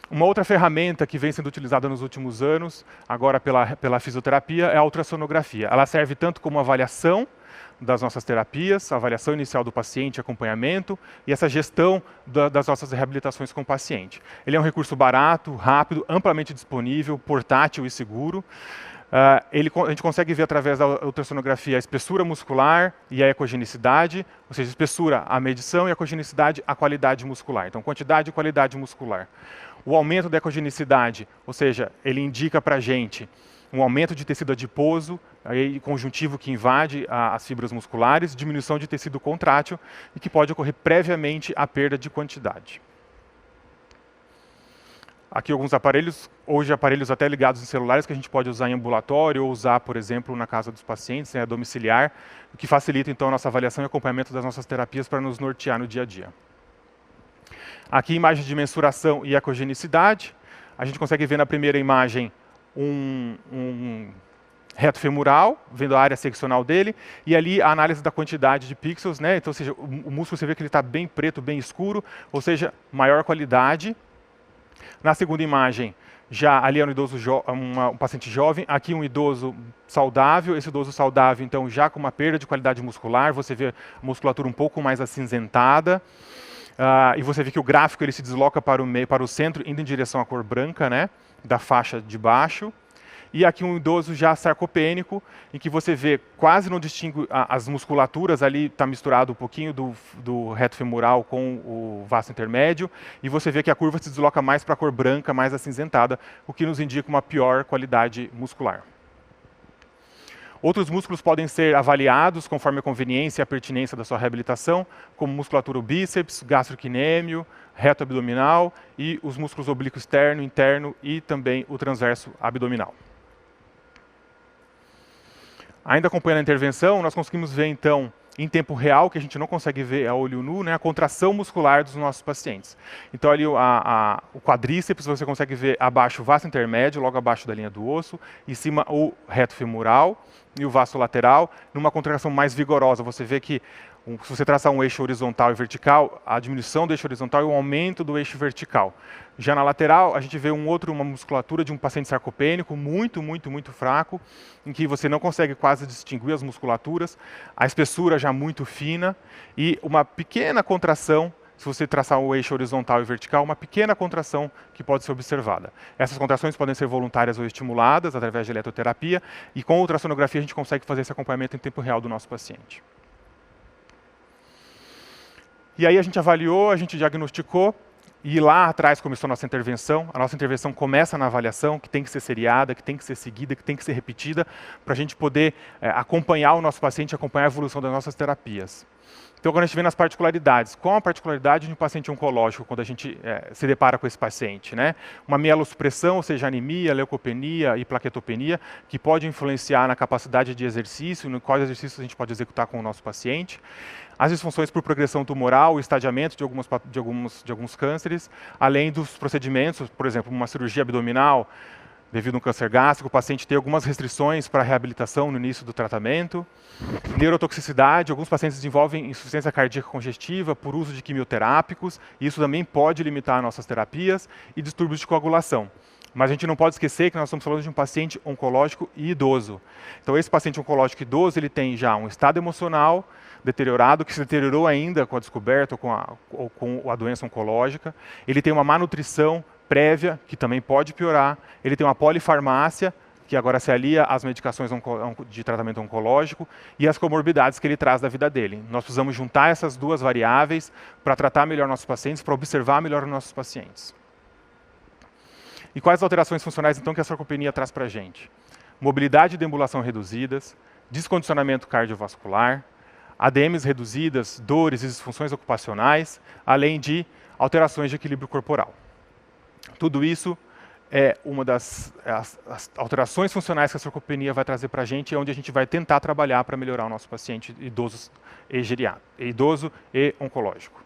Uma outra ferramenta que vem sendo utilizada nos últimos anos, agora pela fisioterapia, é a ultrassonografia. Ela serve tanto como avaliação das nossas terapias, a avaliação inicial do paciente, acompanhamento e essa gestão das nossas reabilitações com o paciente. Ele é um recurso barato, rápido, amplamente disponível, portátil e seguro. A gente consegue ver através da ultrassonografia a espessura muscular e a ecogenicidade, ou seja, espessura, a medição, e a ecogenicidade, a qualidade muscular. Então, quantidade e qualidade muscular. O aumento da ecogenicidade, ou seja, ele indica para a gente um aumento de tecido adiposo, conjuntivo que invade as fibras musculares, diminuição de tecido contrátil e que pode ocorrer previamente a perda de quantidade. Aqui alguns aparelhos, hoje aparelhos até ligados em celulares que a gente pode usar em ambulatório ou usar, por exemplo, na casa dos pacientes, domiciliar, o que facilita então a nossa avaliação e acompanhamento das nossas terapias para nos nortear no dia a dia. Aqui imagem de mensuração e ecogenicidade. A gente consegue ver na primeira imagem um reto femoral, vendo a área seccional dele, e ali a análise da quantidade de pixels, Então, ou seja, o músculo você vê que ele está bem preto, bem escuro, ou seja, maior qualidade. Na segunda imagem, já ali é um idoso um paciente jovem, aqui um idoso saudável, esse idoso saudável então já com uma perda de qualidade muscular, você vê a musculatura um pouco mais acinzentada, e você vê que o gráfico ele se desloca para o centro, indo em direção à cor branca, da faixa de baixo. E aqui um idoso já sarcopênico, em que você vê, quase não distingue as musculaturas, ali está misturado um pouquinho do reto femoral com o vasto intermédio, e você vê que a curva se desloca mais para a cor branca, mais acinzentada, o que nos indica uma pior qualidade muscular. Outros músculos podem ser avaliados conforme a conveniência e a pertinência da sua reabilitação, como musculatura bíceps, gastrocnêmio, reto abdominal e os músculos oblíquo externo, interno e também o transverso abdominal. Ainda acompanhando a intervenção, nós conseguimos ver então, em tempo real, que a gente não consegue ver a olho nu, a contração muscular dos nossos pacientes. Então ali o quadríceps você consegue ver abaixo o vasto intermédio, logo abaixo da linha do osso, em cima o reto femoral e o vasto lateral, numa contração mais vigorosa. Você vê que se você traçar um eixo horizontal e vertical, a diminuição do eixo horizontal e o aumento do eixo vertical. Já na lateral, a gente vê uma musculatura de um paciente sarcopênico muito, muito, muito fraco, em que você não consegue quase distinguir as musculaturas, a espessura já muito fina e uma pequena contração, se você traçar o eixo horizontal e vertical, uma pequena contração que pode ser observada. Essas contrações podem ser voluntárias ou estimuladas através de eletroterapia, e com ultrassonografia a gente consegue fazer esse acompanhamento em tempo real do nosso paciente. E aí a gente avaliou, a gente diagnosticou, e lá atrás começou a nossa intervenção. A nossa intervenção começa na avaliação, que tem que ser seriada, que tem que ser seguida, que tem que ser repetida, para a gente poder acompanhar o nosso paciente, acompanhar a evolução das nossas terapias. Então, agora a gente vê nas particularidades. Qual a particularidade de um paciente oncológico quando a gente se depara com esse paciente? Uma mielossupressão, ou seja, anemia, leucopenia e plaquetopenia, que pode influenciar na capacidade de exercício, no quais exercícios a gente pode executar com o nosso paciente. As disfunções por progressão tumoral, o estadiamento de alguns cânceres, além dos procedimentos, por exemplo, uma cirurgia abdominal, devido a um câncer gástrico, o paciente tem algumas restrições para a reabilitação no início do tratamento. Neurotoxicidade, alguns pacientes desenvolvem insuficiência cardíaca congestiva por uso de quimioterápicos, e isso também pode limitar nossas terapias, e distúrbios de coagulação. Mas a gente não pode esquecer que nós estamos falando de um paciente oncológico e idoso. Então esse paciente oncológico idoso, ele tem já um estado emocional deteriorado, que se deteriorou ainda com a descoberta ou com a doença oncológica. Ele tem uma má nutrição prévia, que também pode piorar. Ele tem uma polifarmácia, que agora se alia às medicações de tratamento oncológico, e as comorbidades que ele traz da vida dele. Nós precisamos juntar essas duas variáveis para tratar melhor nossos pacientes, para observar melhor os nossos pacientes. E quais alterações funcionais, então, que a sarcopenia traz para a gente? Mobilidade e deambulação reduzidas, descondicionamento cardiovascular, ADMs reduzidas, dores e disfunções ocupacionais, além de alterações de equilíbrio corporal. Tudo isso é uma das as alterações funcionais que a sarcopenia vai trazer para a gente, é onde a gente vai tentar trabalhar para melhorar o nosso paciente idoso e oncológico.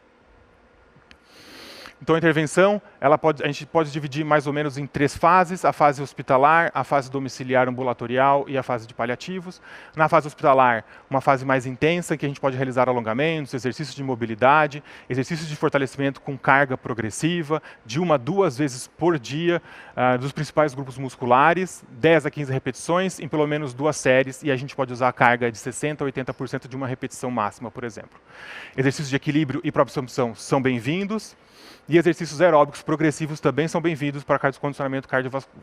Então a intervenção, a gente pode dividir mais ou menos em 3 fases: a fase hospitalar, a fase domiciliar ambulatorial e a fase de paliativos. Na fase hospitalar, uma fase mais intensa, em que a gente pode realizar alongamentos, exercícios de mobilidade, exercícios de fortalecimento com carga progressiva, de 1 a 2 vezes por dia, dos principais grupos musculares, 10 a 15 repetições, em pelo menos 2 séries, e a gente pode usar a carga de 60% a 80% de uma repetição máxima, por exemplo. Exercícios de equilíbrio e propriocepção são bem-vindos. E E exercícios aeróbicos progressivos também são bem-vindos para condicionamento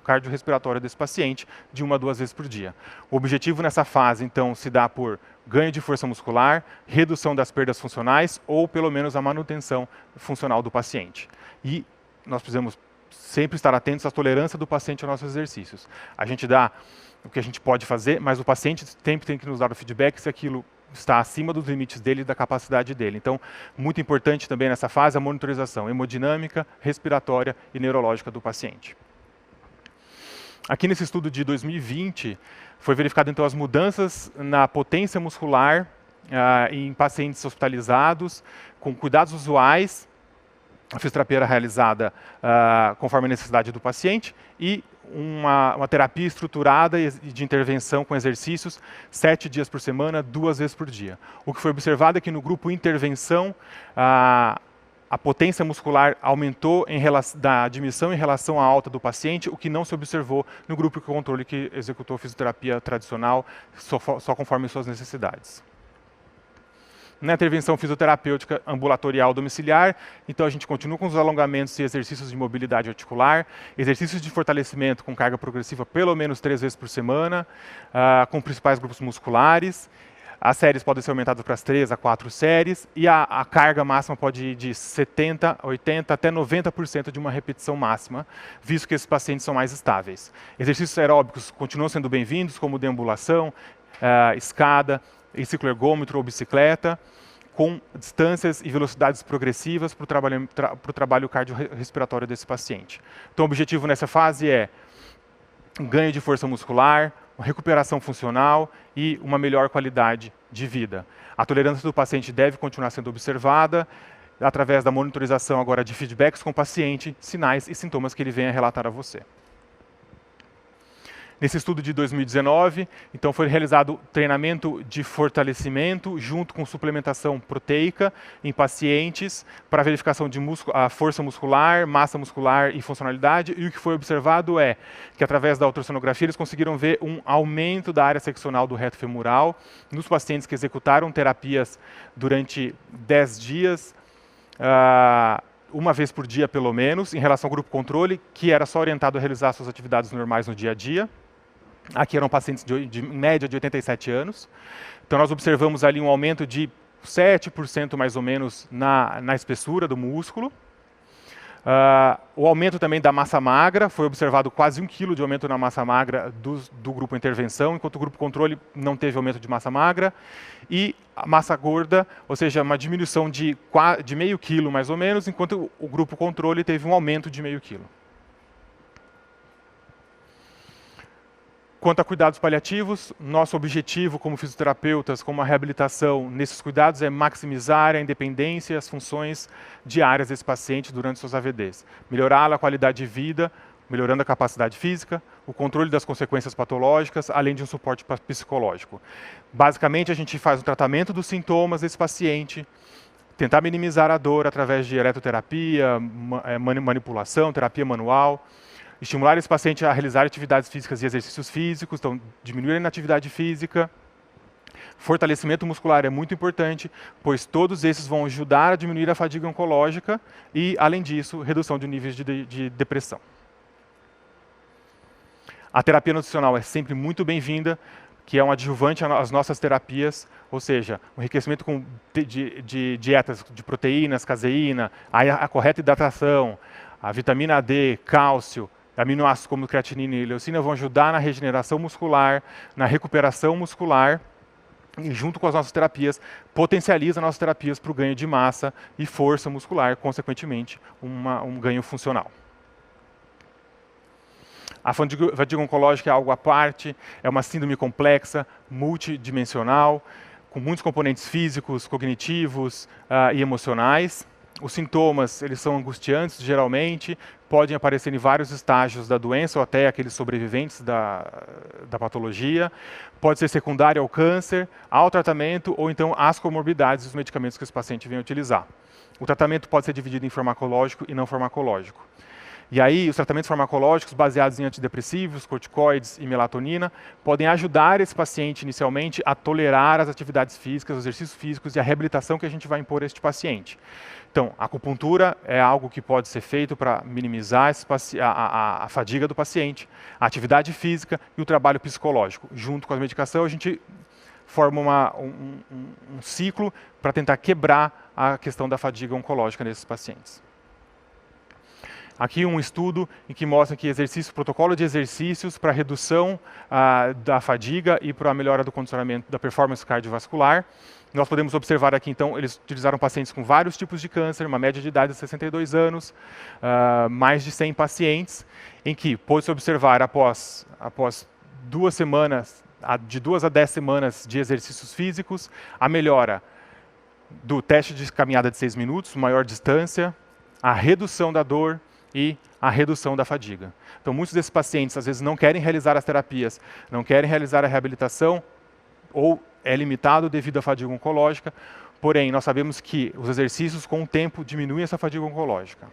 cardiorrespiratório desse paciente de 1 a 2 vezes por dia. O objetivo nessa fase, então, se dá por ganho de força muscular, redução das perdas funcionais ou, pelo menos, a manutenção funcional do paciente. E nós precisamos sempre estar atentos à tolerância do paciente aos nossos exercícios. A gente dá o que a gente pode fazer, mas o paciente sempre tem que nos dar o feedback se aquilo está acima dos limites dele e da capacidade dele. Então, muito importante também nessa fase a monitorização hemodinâmica, respiratória e neurológica do paciente. Aqui nesse estudo de 2020, foi verificado então as mudanças na potência muscular em pacientes hospitalizados, com cuidados usuais. A fisioterapia era realizada conforme a necessidade do paciente e uma terapia estruturada de intervenção com exercícios 7 dias por semana, 2 vezes por dia. O que foi observado é que no grupo intervenção, a potência muscular aumentou da admissão em relação à alta do paciente, o que não se observou no grupo de controle que executou fisioterapia tradicional, só conforme suas necessidades. Na intervenção fisioterapêutica ambulatorial domiciliar, então a gente continua com os alongamentos e exercícios de mobilidade articular, exercícios de fortalecimento com carga progressiva pelo menos 3 vezes por semana, com principais grupos musculares. As séries podem ser aumentadas para as 3 a 4 séries e a carga máxima pode ir de 70%, 80% até 90% de uma repetição máxima, visto que esses pacientes são mais estáveis. Exercícios aeróbicos continuam sendo bem-vindos, como deambulação, escada, e cicloergômetro ou bicicleta, com distâncias e velocidades progressivas para o trabalho cardiorrespiratório desse paciente. Então, o objetivo nessa fase é ganho de força muscular, recuperação funcional e uma melhor qualidade de vida. A tolerância do paciente deve continuar sendo observada através da monitorização agora de feedbacks com o paciente, sinais e sintomas que ele venha relatar a você. Nesse estudo de 2019, então foi realizado treinamento de fortalecimento junto com suplementação proteica em pacientes para verificação de força muscular, massa muscular e funcionalidade. E o que foi observado é que através da ultrassonografia eles conseguiram ver um aumento da área seccional do reto femoral nos pacientes que executaram terapias durante 10 dias, 1 vez por dia pelo menos, em relação ao grupo controle, que era só orientado a realizar suas atividades normais no dia a dia. Aqui eram pacientes em média de 87 anos. Então nós observamos ali um aumento de 7% mais ou menos na espessura do músculo. O aumento também da massa magra, foi observado quase 1 kg de aumento na massa magra do grupo intervenção, enquanto o grupo controle não teve aumento de massa magra. E a massa gorda, ou seja, uma diminuição de meio quilo mais ou menos, enquanto o grupo controle teve um aumento de meio quilo. Quanto a cuidados paliativos, nosso objetivo como fisioterapeutas, como a reabilitação nesses cuidados é maximizar a independência e as funções diárias desse paciente durante seus AVDs. Melhorar a qualidade de vida, melhorando a capacidade física, o controle das consequências patológicas, além de um suporte psicológico. Basicamente, a gente faz o tratamento dos sintomas desse paciente, tentar minimizar a dor através de eletroterapia, manipulação, terapia manual, estimular esse paciente a realizar atividades físicas e exercícios físicos, então diminuir a inatividade física. Fortalecimento muscular é muito importante, pois todos esses vão ajudar a diminuir a fadiga oncológica e, além disso, redução de níveis de depressão. A terapia nutricional é sempre muito bem-vinda, que é um adjuvante às nossas terapias, ou seja, um enriquecimento de dietas de proteínas, caseína, a correta hidratação, a vitamina D, cálcio, aminoácidos como creatinina e leucina vão ajudar na regeneração muscular, na recuperação muscular e, junto com as nossas terapias, potencializa nossas terapias para o ganho de massa e força muscular, consequentemente, um ganho funcional. A fadiga oncológica é algo à parte, é uma síndrome complexa, multidimensional, com muitos componentes físicos, cognitivos e emocionais. Os sintomas, eles são angustiantes, geralmente, podem aparecer em vários estágios da doença ou até aqueles sobreviventes da patologia. Pode ser secundário ao câncer, ao tratamento ou então às comorbidades dos medicamentos que esse paciente vem utilizar. O tratamento pode ser dividido em farmacológico e não farmacológico. E aí, os tratamentos farmacológicos baseados em antidepressivos, corticoides e melatonina podem ajudar esse paciente inicialmente a tolerar as atividades físicas, os exercícios físicos e a reabilitação que a gente vai impor a este paciente. Então, a acupuntura é algo que pode ser feito para minimizar a fadiga do paciente, a atividade física e o trabalho psicológico. Junto com a medicação, a gente forma um ciclo para tentar quebrar a questão da fadiga oncológica nesses pacientes. Aqui um estudo em que mostra que protocolo de exercícios para redução da fadiga e para a melhora do condicionamento da performance cardiovascular. Nós podemos observar aqui, então, eles utilizaram pacientes com vários tipos de câncer, uma média de idade de 62 anos, mais de 100 pacientes, em que pôde-se observar após 2 semanas, de 2 a 10 semanas de exercícios físicos, a melhora do teste de caminhada de 6 minutos, maior distância, a redução da dor e a redução da fadiga. Então, muitos desses pacientes, às vezes, não querem realizar as terapias, não querem realizar a reabilitação, ou é limitado devido à fadiga oncológica, porém, nós sabemos que os exercícios, com o tempo, diminuem essa fadiga oncológica.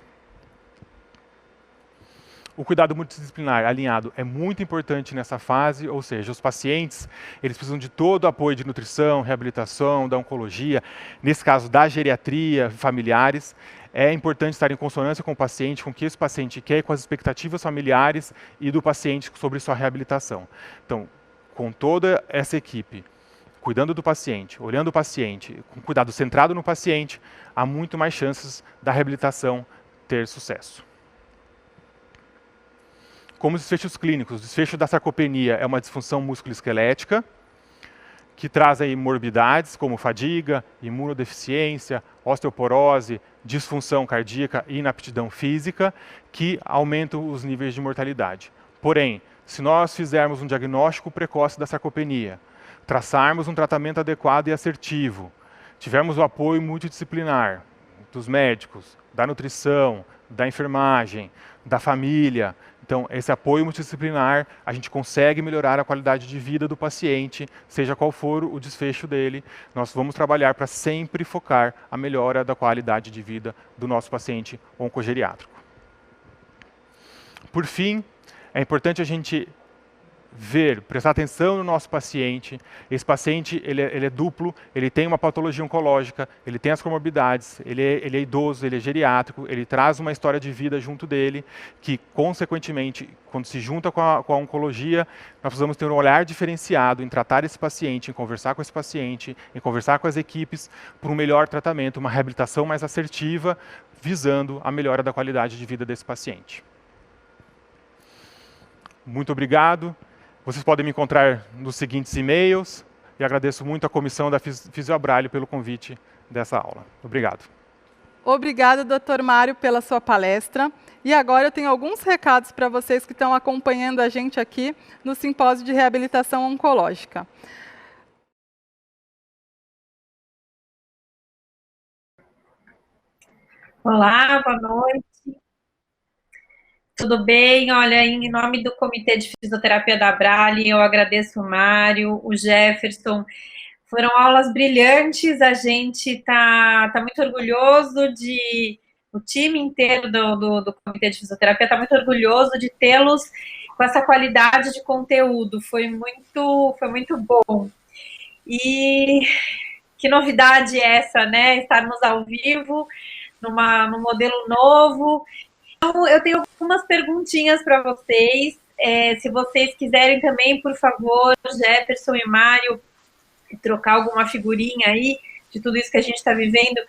O cuidado multidisciplinar alinhado é muito importante nessa fase, ou seja, os pacientes eles precisam de todo o apoio de nutrição, reabilitação, da oncologia, nesse caso da geriatria, familiares. É importante estar em consonância com o paciente, com o que esse paciente quer, com as expectativas familiares e do paciente sobre sua reabilitação. Então, com toda essa equipe, cuidando do paciente, olhando o paciente, com cuidado centrado no paciente, há muito mais chances da reabilitação ter sucesso. Como os desfechos clínicos, o desfecho da sarcopenia é uma disfunção musculoesquelética, que traz aí morbidades como fadiga, imunodeficiência, osteoporose, disfunção cardíaca e inaptidão física, que aumentam os níveis de mortalidade. Porém, se nós fizermos um diagnóstico precoce da sarcopenia, traçarmos um tratamento adequado e assertivo, tivermos o apoio multidisciplinar dos médicos, da nutrição, da enfermagem, da família, então esse apoio multidisciplinar, a gente consegue melhorar a qualidade de vida do paciente, seja qual for o desfecho dele. Nós vamos trabalhar para sempre focar a melhora da qualidade de vida do nosso paciente oncogeriátrico. Por fim, é importante a gente prestar atenção no nosso paciente. Esse paciente ele é duplo, ele tem uma patologia oncológica, ele tem as comorbidades, ele é idoso, ele é geriátrico, ele traz uma história de vida junto dele, que consequentemente, quando se junta com a oncologia, nós precisamos ter um olhar diferenciado em tratar esse paciente, em conversar com esse paciente, em conversar com as equipes por um melhor tratamento, uma reabilitação mais assertiva, visando a melhora da qualidade de vida desse paciente. Muito obrigado. Vocês podem me encontrar nos seguintes e-mails e agradeço muito à comissão da Fisioabralho pelo convite dessa aula. Obrigado. Obrigada, Dr. Mário, pela sua palestra. E agora eu tenho alguns recados para vocês que estão acompanhando a gente aqui no Simpósio de Reabilitação Oncológica. Olá, boa noite. Tudo bem? Olha, em nome do Comitê de Fisioterapia da Abralhe, eu agradeço o Mário, o Jefferson. Foram aulas brilhantes, a gente está muito orgulhoso o time inteiro do Comitê de Fisioterapia está muito orgulhoso de tê-los com essa qualidade de conteúdo. Foi muito bom. E que novidade é essa, né? Estarmos ao vivo, num modelo novo. Então, eu tenho algumas perguntinhas para vocês. Se vocês quiserem também, por favor, Jefferson e Mário, trocar alguma figurinha aí de tudo isso que a gente está vivendo,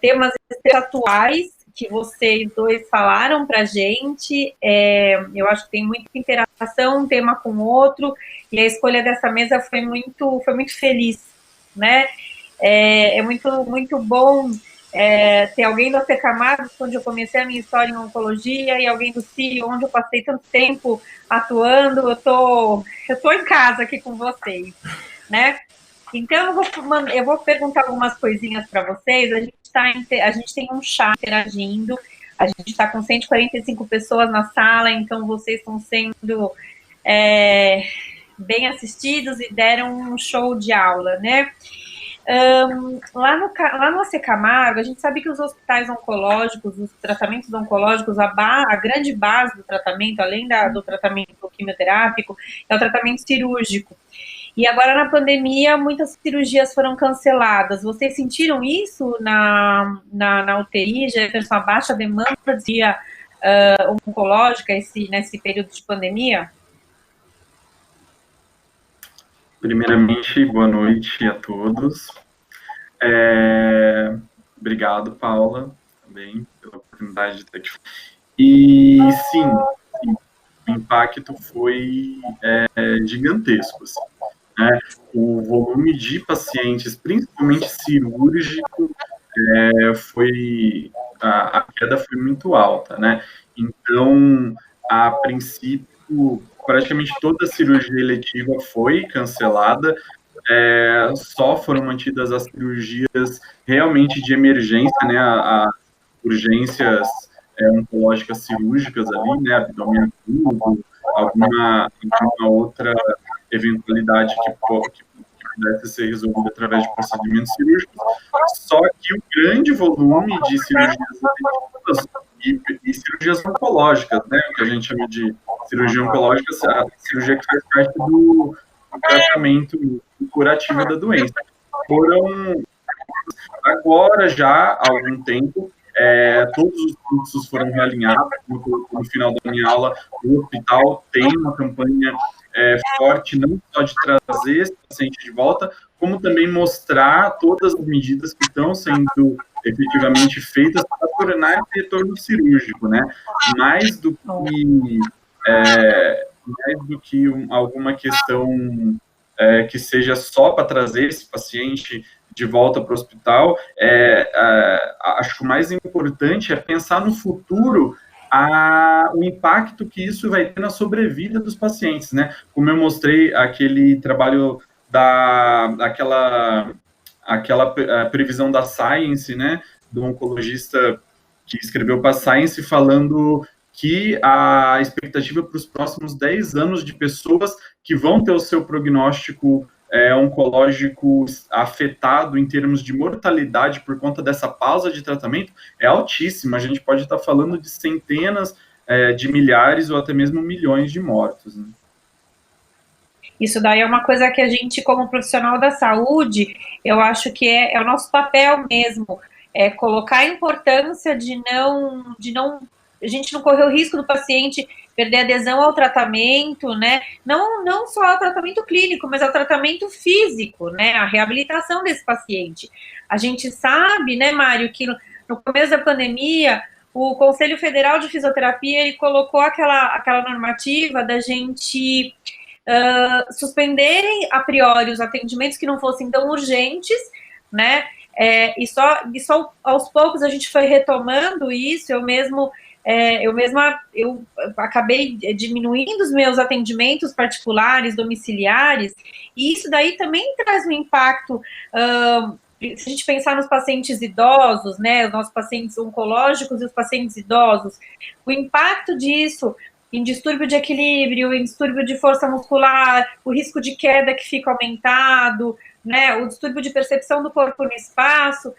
temas atuais que vocês dois falaram para a gente. Eu acho que tem muita interação, um tema com o outro, e a escolha dessa mesa foi muito feliz, né? É muito bom ter alguém do AC Camargo, onde eu comecei a minha história em oncologia, e alguém do CIRI, onde eu passei tanto tempo atuando. Eu tô em casa aqui com vocês, né? Então, eu vou perguntar algumas coisinhas para vocês. A gente tem um chat interagindo, a gente está com 145 pessoas na sala, então vocês estão sendo bem assistidos e deram um show de aula, né? Lá no AC Camargo, a gente sabe que os hospitais oncológicos, os tratamentos oncológicos, a grande base do tratamento, além do tratamento quimioterápico, é o tratamento cirúrgico. E agora, na pandemia, muitas cirurgias foram canceladas. Vocês sentiram isso na UTI, Jefferson, a baixa demanda de oncológica nesse período de pandemia? Primeiramente, boa noite a todos. Obrigado, Paula, também, pela oportunidade de estar aqui. E, sim, o impacto foi gigantesco, assim, né? O volume de pacientes, principalmente cirúrgico, a queda foi muito alta, né? Então, a princípio, praticamente toda a cirurgia eletiva foi cancelada, só foram mantidas as cirurgias realmente de emergência, né, as urgências oncológicas cirúrgicas ali, né, abdômen agudo, alguma outra eventualidade que pudesse ser resolvida através de procedimentos cirúrgicos, só que o grande volume de cirurgias e cirurgias oncológicas, né, que a gente chama de cirurgia oncológica, a cirurgia que faz parte do tratamento curativo da doença. Foram, agora já há algum tempo, todos os fluxos foram realinhados. No final da minha aula, o hospital tem uma campanha forte, não só de trazer esse paciente de volta, como também mostrar todas as medidas que estão sendo efetivamente feitas para tornar esse retorno cirúrgico, né? Mais do que alguma questão que seja só para trazer esse paciente de volta para o hospital, acho que o mais importante é pensar no futuro o impacto que isso vai ter na sobrevida dos pacientes, né? Como eu mostrei aquele trabalho aquela previsão da Science, né? Do oncologista que escreveu para a Science falando que a expectativa para os próximos 10 anos de pessoas que vão ter o seu prognóstico oncológico afetado em termos de mortalidade por conta dessa pausa de tratamento é altíssima. A gente pode estar falando de centenas de milhares ou até mesmo milhões de mortos, né? Isso daí é uma coisa que a gente, como profissional da saúde, eu acho que é o nosso papel mesmo, colocar a importância de a gente não correr o risco do paciente perder adesão ao tratamento, né? Não só ao tratamento clínico, mas ao tratamento físico, né? A reabilitação desse paciente. A gente sabe, né, Mário, que no começo da pandemia, o Conselho Federal de Fisioterapia, ele colocou aquela normativa da gente suspenderem a priori os atendimentos que não fossem tão urgentes, né? E só aos poucos a gente foi retomando isso. Eu acabei diminuindo os meus atendimentos particulares, domiciliares, e isso daí também traz um impacto, se a gente pensar nos pacientes idosos, né, os nossos pacientes oncológicos e os pacientes idosos, o impacto disso em distúrbio de equilíbrio, em distúrbio de força muscular, o risco de queda que fica aumentado, né, o distúrbio de percepção do corpo no espaço.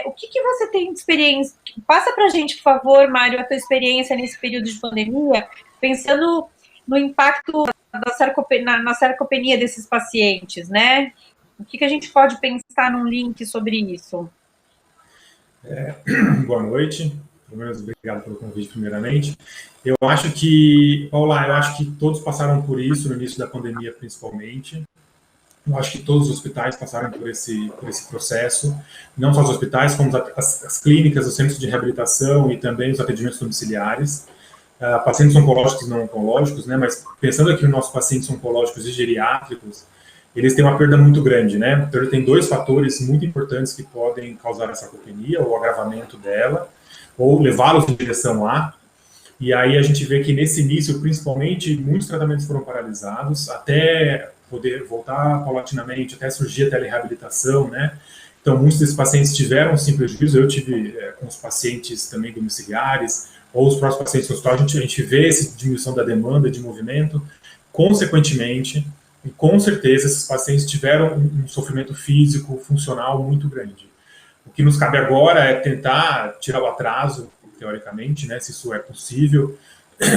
O que você tem de experiência? Passa para a gente, por favor, Mário, a tua experiência nesse período de pandemia, pensando no impacto na sarcopenia desses pacientes, né? O que a gente pode pensar num link sobre isso? Boa noite. Obrigado pelo convite, primeiramente. Paula, eu acho que todos passaram por isso no início da pandemia, principalmente. Eu acho que todos os hospitais passaram por esse processo, não só os hospitais, como as clínicas, os centros de reabilitação e também os atendimentos domiciliares, pacientes oncológicos e não oncológicos, né, mas pensando aqui nos nossos pacientes oncológicos e geriátricos, eles têm uma perda muito grande, né, então ele tem dois fatores muito importantes que podem causar essa sarcopenia, ou o agravamento dela, ou levá-los em direção a, e aí a gente vê que nesse início, principalmente, muitos tratamentos foram paralisados, até poder voltar paulatinamente, até surgir a telereabilitação, né? Então, muitos desses pacientes tiveram sim prejuízo. Eu tive com os pacientes também domiciliares, ou os próprios pacientes no hospital, a gente vê essa diminuição da demanda de movimento. Consequentemente, E com certeza esses pacientes tiveram um sofrimento físico, funcional muito grande. O que nos cabe agora é tentar tirar o atraso, teoricamente, né, se isso é possível,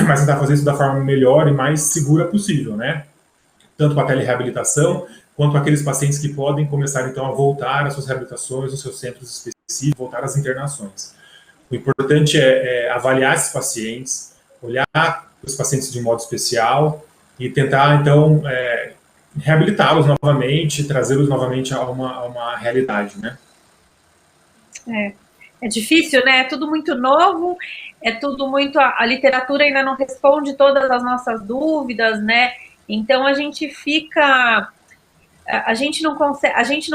mas tentar fazer isso da forma melhor e mais segura possível, né? Tanto para a telereabilitação, quanto aqueles pacientes que podem começar, então, a voltar às suas reabilitações, aos seus centros específicos, voltar às internações. O importante é avaliar esses pacientes, olhar os pacientes de um modo especial e tentar, então, reabilitá-los novamente, trazê-los novamente a uma realidade, né? É difícil, né? É tudo muito novo, é tudo muito... A literatura ainda não responde todas as nossas dúvidas, né? Então, a gente fica... A gente não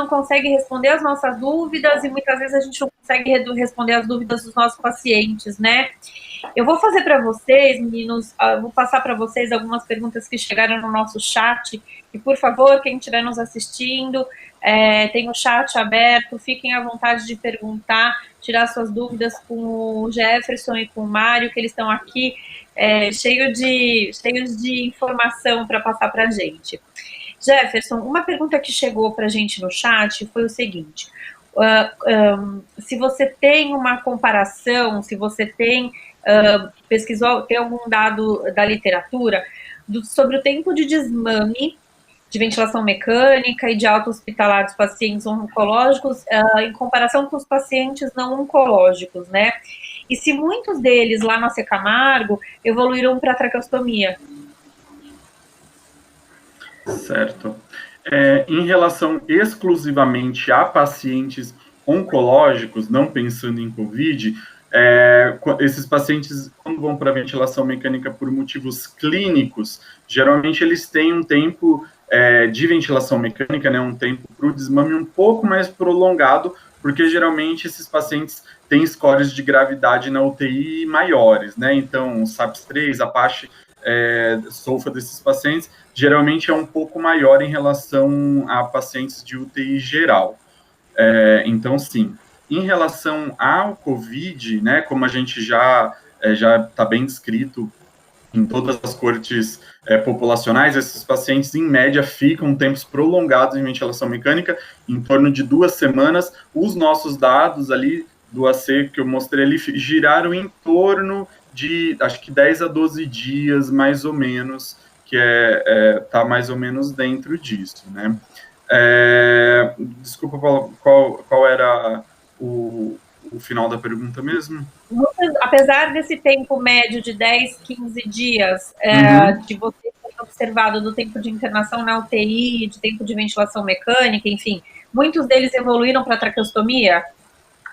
consegue responder as nossas dúvidas e muitas vezes a gente não consegue responder as dúvidas dos nossos pacientes, né? Eu vou fazer para vocês, meninos, vou passar para vocês algumas perguntas que chegaram no nosso chat. E, por favor, quem estiver nos assistindo, tem o chat aberto, fiquem à vontade de perguntar, tirar suas dúvidas com o Jefferson e com o Mário, que eles estão aqui cheios de informação para passar para a gente. Jefferson, uma pergunta que chegou para a gente no chat foi o seguinte: se você tem uma comparação, se você tem pesquisou, tem algum dado da literatura sobre o tempo de desmame de ventilação mecânica e de alta hospitalar dos pacientes oncológicos em comparação com os pacientes não oncológicos, né? E se muitos deles lá na Camargo evoluíram para traqueostomia. Certo. Em relação exclusivamente a pacientes oncológicos, não pensando em COVID, esses pacientes, quando vão para ventilação mecânica por motivos clínicos, geralmente eles têm um tempo de ventilação mecânica, né, um tempo para o desmame um pouco mais prolongado, porque geralmente esses pacientes têm scores de gravidade na UTI maiores, né? Então, o SAPS-3, Apache, SOFA desses pacientes, geralmente é um pouco maior em relação a pacientes de UTI geral. Então, sim. Em relação ao COVID, né, como a gente já está bem descrito em todas as cortes populacionais, esses pacientes, em média, ficam tempos prolongados em ventilação mecânica, em torno de 2 semanas. Os nossos dados ali do AC que eu mostrei ali giraram em torno de, acho que 10 a 12 dias, mais ou menos, que tá mais ou menos dentro disso, né? Desculpa, qual era o final da pergunta mesmo? Apesar desse tempo médio de 10, 15 dias, de você ter observado do tempo de internação na UTI, de tempo de ventilação mecânica, enfim, muitos deles evoluíram para traqueostomia?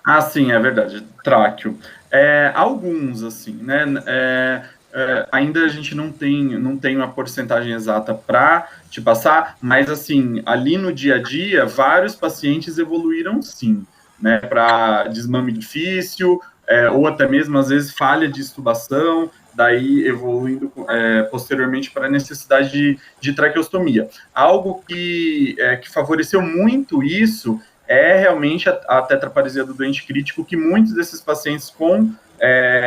Ah, sim, é verdade, tráqueo. Alguns, assim, né? Ainda a gente não tem uma porcentagem exata para te passar, mas, assim, ali no dia a dia, vários pacientes evoluíram, sim, né? Para desmame difícil, ou até mesmo, às vezes, falha de extubação, daí evoluindo posteriormente para a necessidade de traqueostomia. Algo que favoreceu muito isso realmente a tetraparesia do doente crítico, que muitos desses pacientes com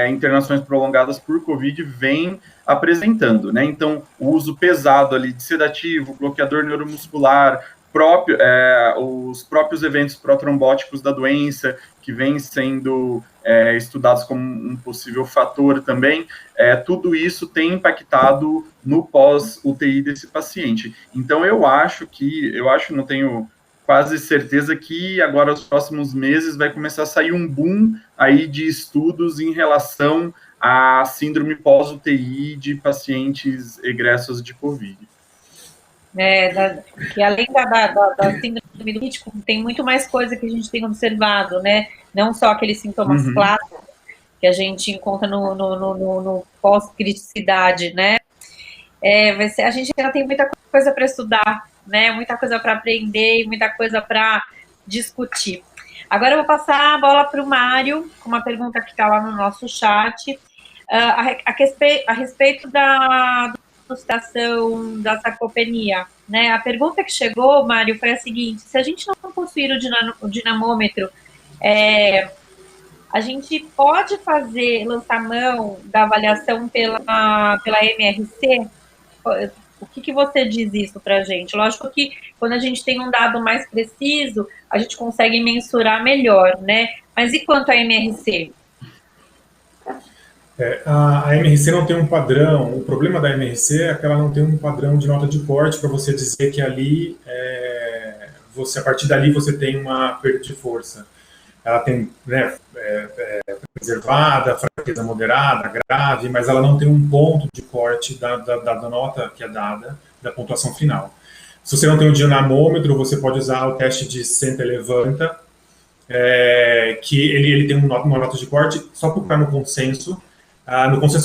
internações prolongadas por COVID vêm apresentando, né? Então, o uso pesado ali de sedativo, bloqueador neuromuscular, os próprios eventos protrombóticos da doença, que vêm sendo estudados como um possível fator também, tudo isso tem impactado no pós-UTI desse paciente. Então, não tenho quase certeza que agora, nos próximos meses, vai começar a sair um boom aí de estudos em relação à síndrome pós-UTI de pacientes egressos de COVID. Que além da síndrome do crítico, tem muito mais coisa que a gente tem observado, né? Não só aqueles sintomas clássicos que a gente encontra no pós-criticidade, né? A gente ainda tem muita coisa para estudar, né? Muita coisa para aprender e muita coisa para discutir. Agora eu vou passar a bola para o Mário, com uma pergunta que está lá no nosso chat, a respeito da situação da sarcopenia, né? A pergunta que chegou, Mário, foi a seguinte: se a gente não possuir o dinamômetro, a gente pode lançar mão da avaliação pela MRC? O que você diz isso para a gente? Lógico que quando a gente tem um dado mais preciso, a gente consegue mensurar melhor, né? Mas e quanto à MRC? A MRC não tem um padrão. O problema da MRC é que ela não tem um padrão de nota de corte para você dizer que ali, a partir dali, você tem uma perda de força. Ela tem, né, preservada, fraqueza moderada, grave, mas ela não tem um ponto de corte da nota que é dada, da pontuação final. Se você não tem o dinamômetro, você pode usar o teste de senta e levanta, que ele tem uma nota de corte, só procurar no consenso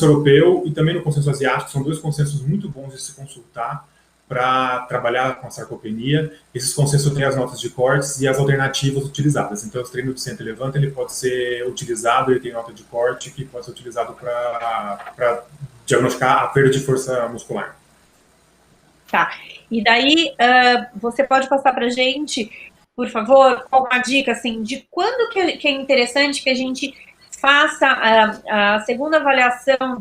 europeu e também no consenso asiático, são 2 consensos muito bons de se consultar para trabalhar com a sarcopenia. Esses consensos têm as notas de cortes e as alternativas utilizadas. Então, os treinos de senta e levanta, ele pode ser utilizado, ele tem nota de corte que pode ser utilizado para diagnosticar a perda de força muscular. Tá. E daí, você pode passar para a gente, por favor, uma dica, assim, de quando que é interessante que a gente faça a segunda avaliação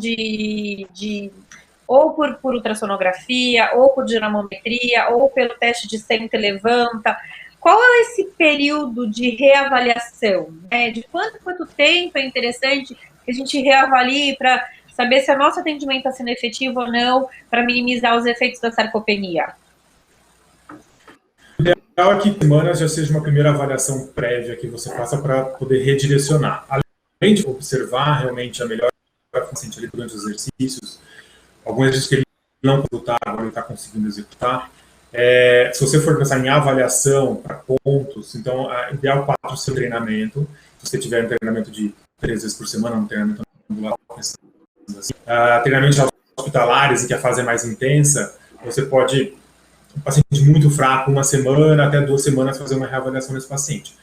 ou por ultrassonografia, ou por dinamometria, ou pelo teste de senta e levanta. Qual é esse período de reavaliação? Né? De quanto tempo é interessante que a gente reavalie para saber se o nosso atendimento está sendo efetivo ou não, para minimizar os efeitos da sarcopenia? O ideal é que semanas já seja uma primeira avaliação prévia que você faça para poder redirecionar. Além de observar realmente a melhora do paciente ali durante os exercícios, alguns exercícios que ele não consultar, agora ele está conseguindo executar. Se você for pensar em avaliação para pontos, então, ideal 4 seu treinamento. Se você tiver um treinamento de 3 vezes por semana, um treinamento ambulatório, assim. Treinamentos hospitalares, em que a fase é mais intensa, você pode, um paciente muito fraco, 1 semana até 2 semanas, fazer uma reavaliação desse paciente.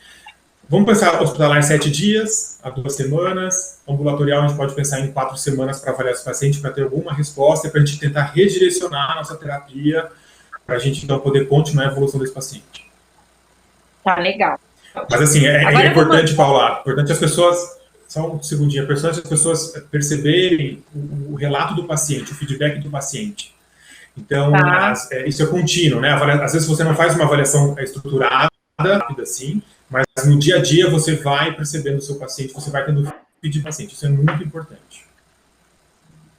Vamos pensar hospitalar 7 dias, a 2 semanas. Ambulatorial, a gente pode pensar em 4 semanas para avaliar esse paciente, para ter alguma resposta, para a gente tentar redirecionar a nossa terapia, para a gente, então, poder continuar a evolução desse paciente. Tá, legal. Mas, assim, é importante, Paula, importante as pessoas, só um segundinho, é importante as pessoas perceberem o relato do paciente, o feedback do paciente. Então, isso é contínuo, né? Às vezes você não faz uma avaliação estruturada, rápida, assim, mas no dia a dia você vai percebendo o seu paciente, você vai tendo feedback do paciente. Isso é muito importante.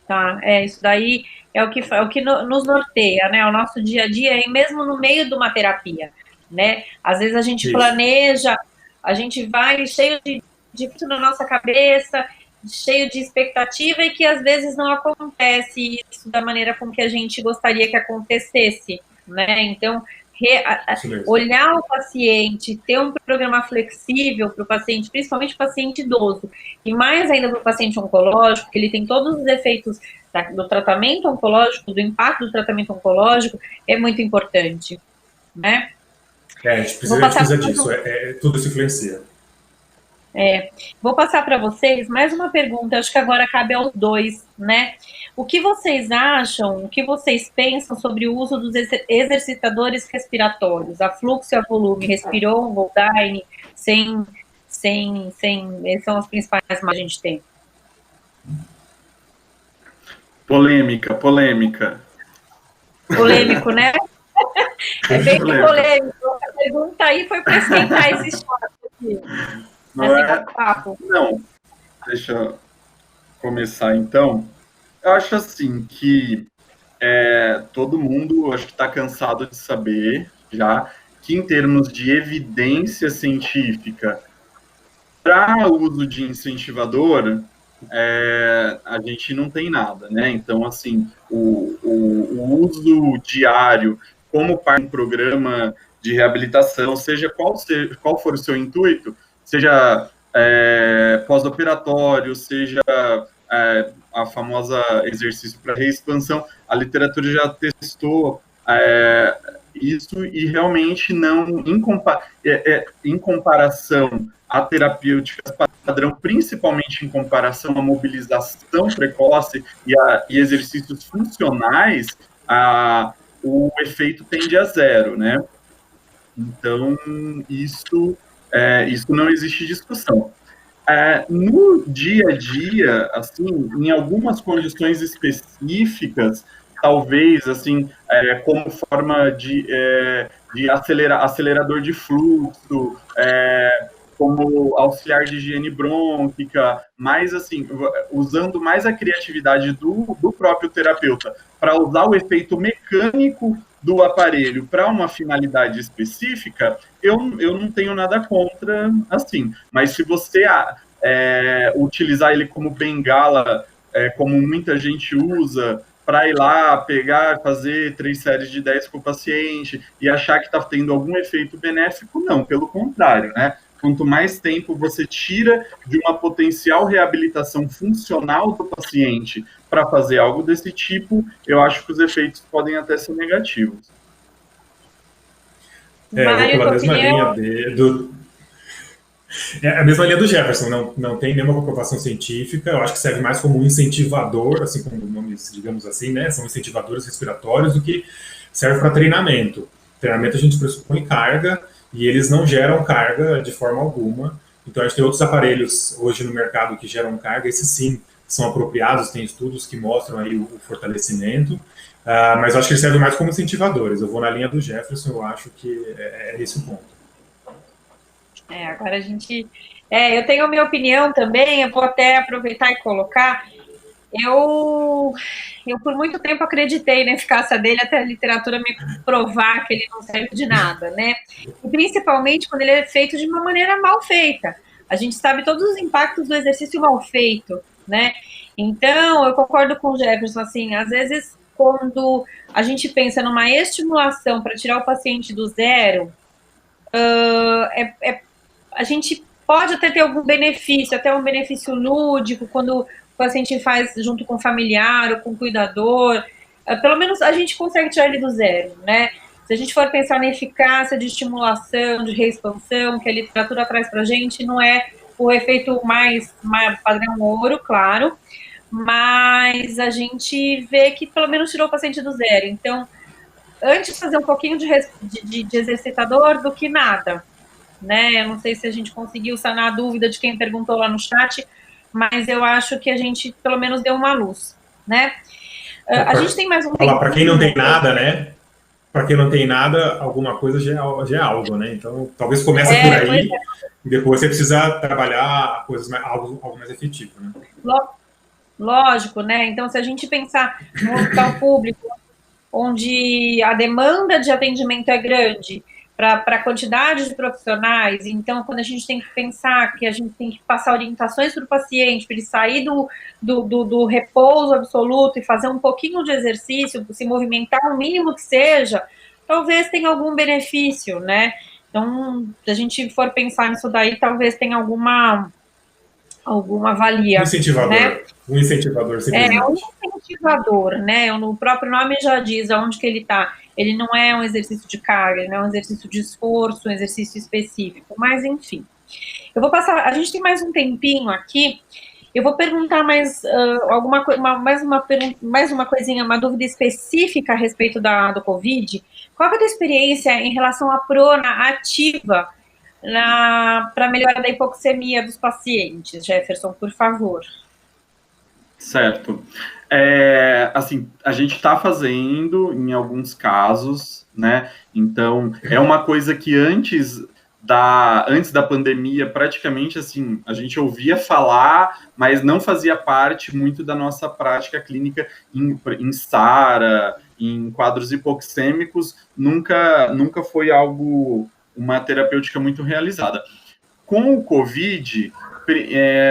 Tá, isso daí é o que nos norteia, né? O nosso dia a dia, e mesmo no meio de uma terapia, né? Às vezes a gente planeja, a gente vai cheio de tudo na nossa cabeça, cheio de expectativa, e que às vezes não acontece isso da maneira com que a gente gostaria que acontecesse, né? Então, olhar o paciente, ter um programa flexível para o paciente, principalmente o paciente idoso, e mais ainda para o paciente oncológico, que ele tem todos os efeitos do tratamento oncológico, do impacto do tratamento oncológico, é muito importante, né? A gente precisa disso, tudo se influencia. Vou passar para vocês mais uma pergunta, acho que agora cabe aos dois, né? O que vocês acham, o que vocês pensam sobre o uso dos exercitadores respiratórios, a fluxo e a volume, Respiron, Voldyne, sem, são as principais que a gente tem. Polêmico, né? É bem polêmico. A pergunta aí foi para esquentar esse espaço aqui. Não, deixa eu começar então. Eu acho assim que todo mundo acho que está cansado de saber já que em termos de evidência científica para o uso de incentivador, a gente não tem nada, né? Então, assim, o uso diário como parte de um programa de reabilitação, seja qual for o seu intuito, seja pós-operatório, seja a famosa exercício para reexpansão, a literatura já testou isso e realmente não, em comparação a terapêuticas padrão, principalmente em comparação à mobilização precoce e exercícios funcionais, o efeito tende a 0, né? Então, isso não existe discussão. No dia a dia, assim, em algumas condições específicas, talvez, assim, como forma de acelerador de fluxo, como auxiliar de higiene brônquica, mas assim, usando mais a criatividade do próprio terapeuta para usar o efeito mecânico do aparelho para uma finalidade específica, eu não tenho nada contra, assim. Mas se você utilizar ele como bengala, como muita gente usa, para ir lá, pegar, fazer 3 séries de 10 com o paciente e achar que está tendo algum efeito benéfico, não, pelo contrário, né? Quanto mais tempo você tira de uma potencial reabilitação funcional do paciente para fazer algo desse tipo, eu acho que os efeitos podem até ser negativos. Eu vou pela mesma linha a mesma linha do Jefferson, não tem nenhuma comprovação científica, eu acho que serve mais como um incentivador, assim como nomes, digamos assim, né, são incentivadores respiratórios, do que serve para treinamento. Treinamento a gente pressupõe carga, e eles não geram carga de forma alguma, então a gente tem outros aparelhos hoje no mercado que geram carga, esses sim são apropriados, tem estudos que mostram aí o fortalecimento, mas eu acho que eles servem mais como incentivadores. Eu vou na linha do Jefferson, eu acho que é esse o ponto. Agora a gente... eu tenho a minha opinião também, eu vou até aproveitar e colocar. Eu por muito tempo acreditei na eficácia dele, até a literatura me provar que ele não serve de nada, né? E principalmente quando ele é feito de uma maneira mal feita. A gente sabe todos os impactos do exercício mal feito, né? Então, eu concordo com o Jefferson, assim, às vezes, quando a gente pensa numa estimulação para tirar o paciente do zero, a gente pode até ter algum benefício, até um benefício lúdico, quando o paciente faz junto com o familiar ou com o cuidador, pelo menos a gente consegue tirar ele do zero, né? Se a gente for pensar na eficácia de estimulação, de reexpansão, que a literatura traz para a gente, não é o efeito mais padrão ouro, claro, mas a gente vê que pelo menos tirou o paciente do zero. Então, antes fazer um pouquinho de exercitador do que nada, né? Eu não sei se a gente conseguiu sanar a dúvida de quem perguntou lá no chat, mas eu acho que a gente pelo menos deu uma luz, né? A gente tem mais um tempo. Para quem não tem nada, né? Para quem não tem nada, alguma coisa já é algo, né? Então, talvez comece por aí e depois você precisa trabalhar algo mais efetivo, né? Lógico, né? Então, se a gente pensar no hospital público, onde a demanda de atendimento é grande, para a quantidade de profissionais, então, quando a gente tem que pensar que a gente tem que passar orientações para o paciente, para ele sair do repouso absoluto e fazer um pouquinho de exercício, se movimentar o mínimo que seja, talvez tenha algum benefício, né? Então, se a gente for pensar nisso daí, talvez tenha alguma valia. Um incentivador. Né? Um incentivador, simplesmente. Um incentivador, né? O próprio nome já diz aonde que ele está. Ele não é um exercício de carga, ele não é um exercício de esforço, um exercício específico, mas enfim. Eu vou passar, a gente tem mais um tempinho aqui, eu vou perguntar mais mais uma coisinha, uma dúvida específica a respeito do Covid. Qual é a tua experiência em relação à prona ativa para melhorar da hipoxemia dos pacientes? Jefferson, por favor. Certo. Assim, a gente está fazendo em alguns casos, né? Então, é uma coisa que antes da pandemia, praticamente, assim, a gente ouvia falar, mas não fazia parte muito da nossa prática clínica em SARA, em quadros hipoxêmicos, nunca foi uma terapêutica muito realizada. Com o Covid,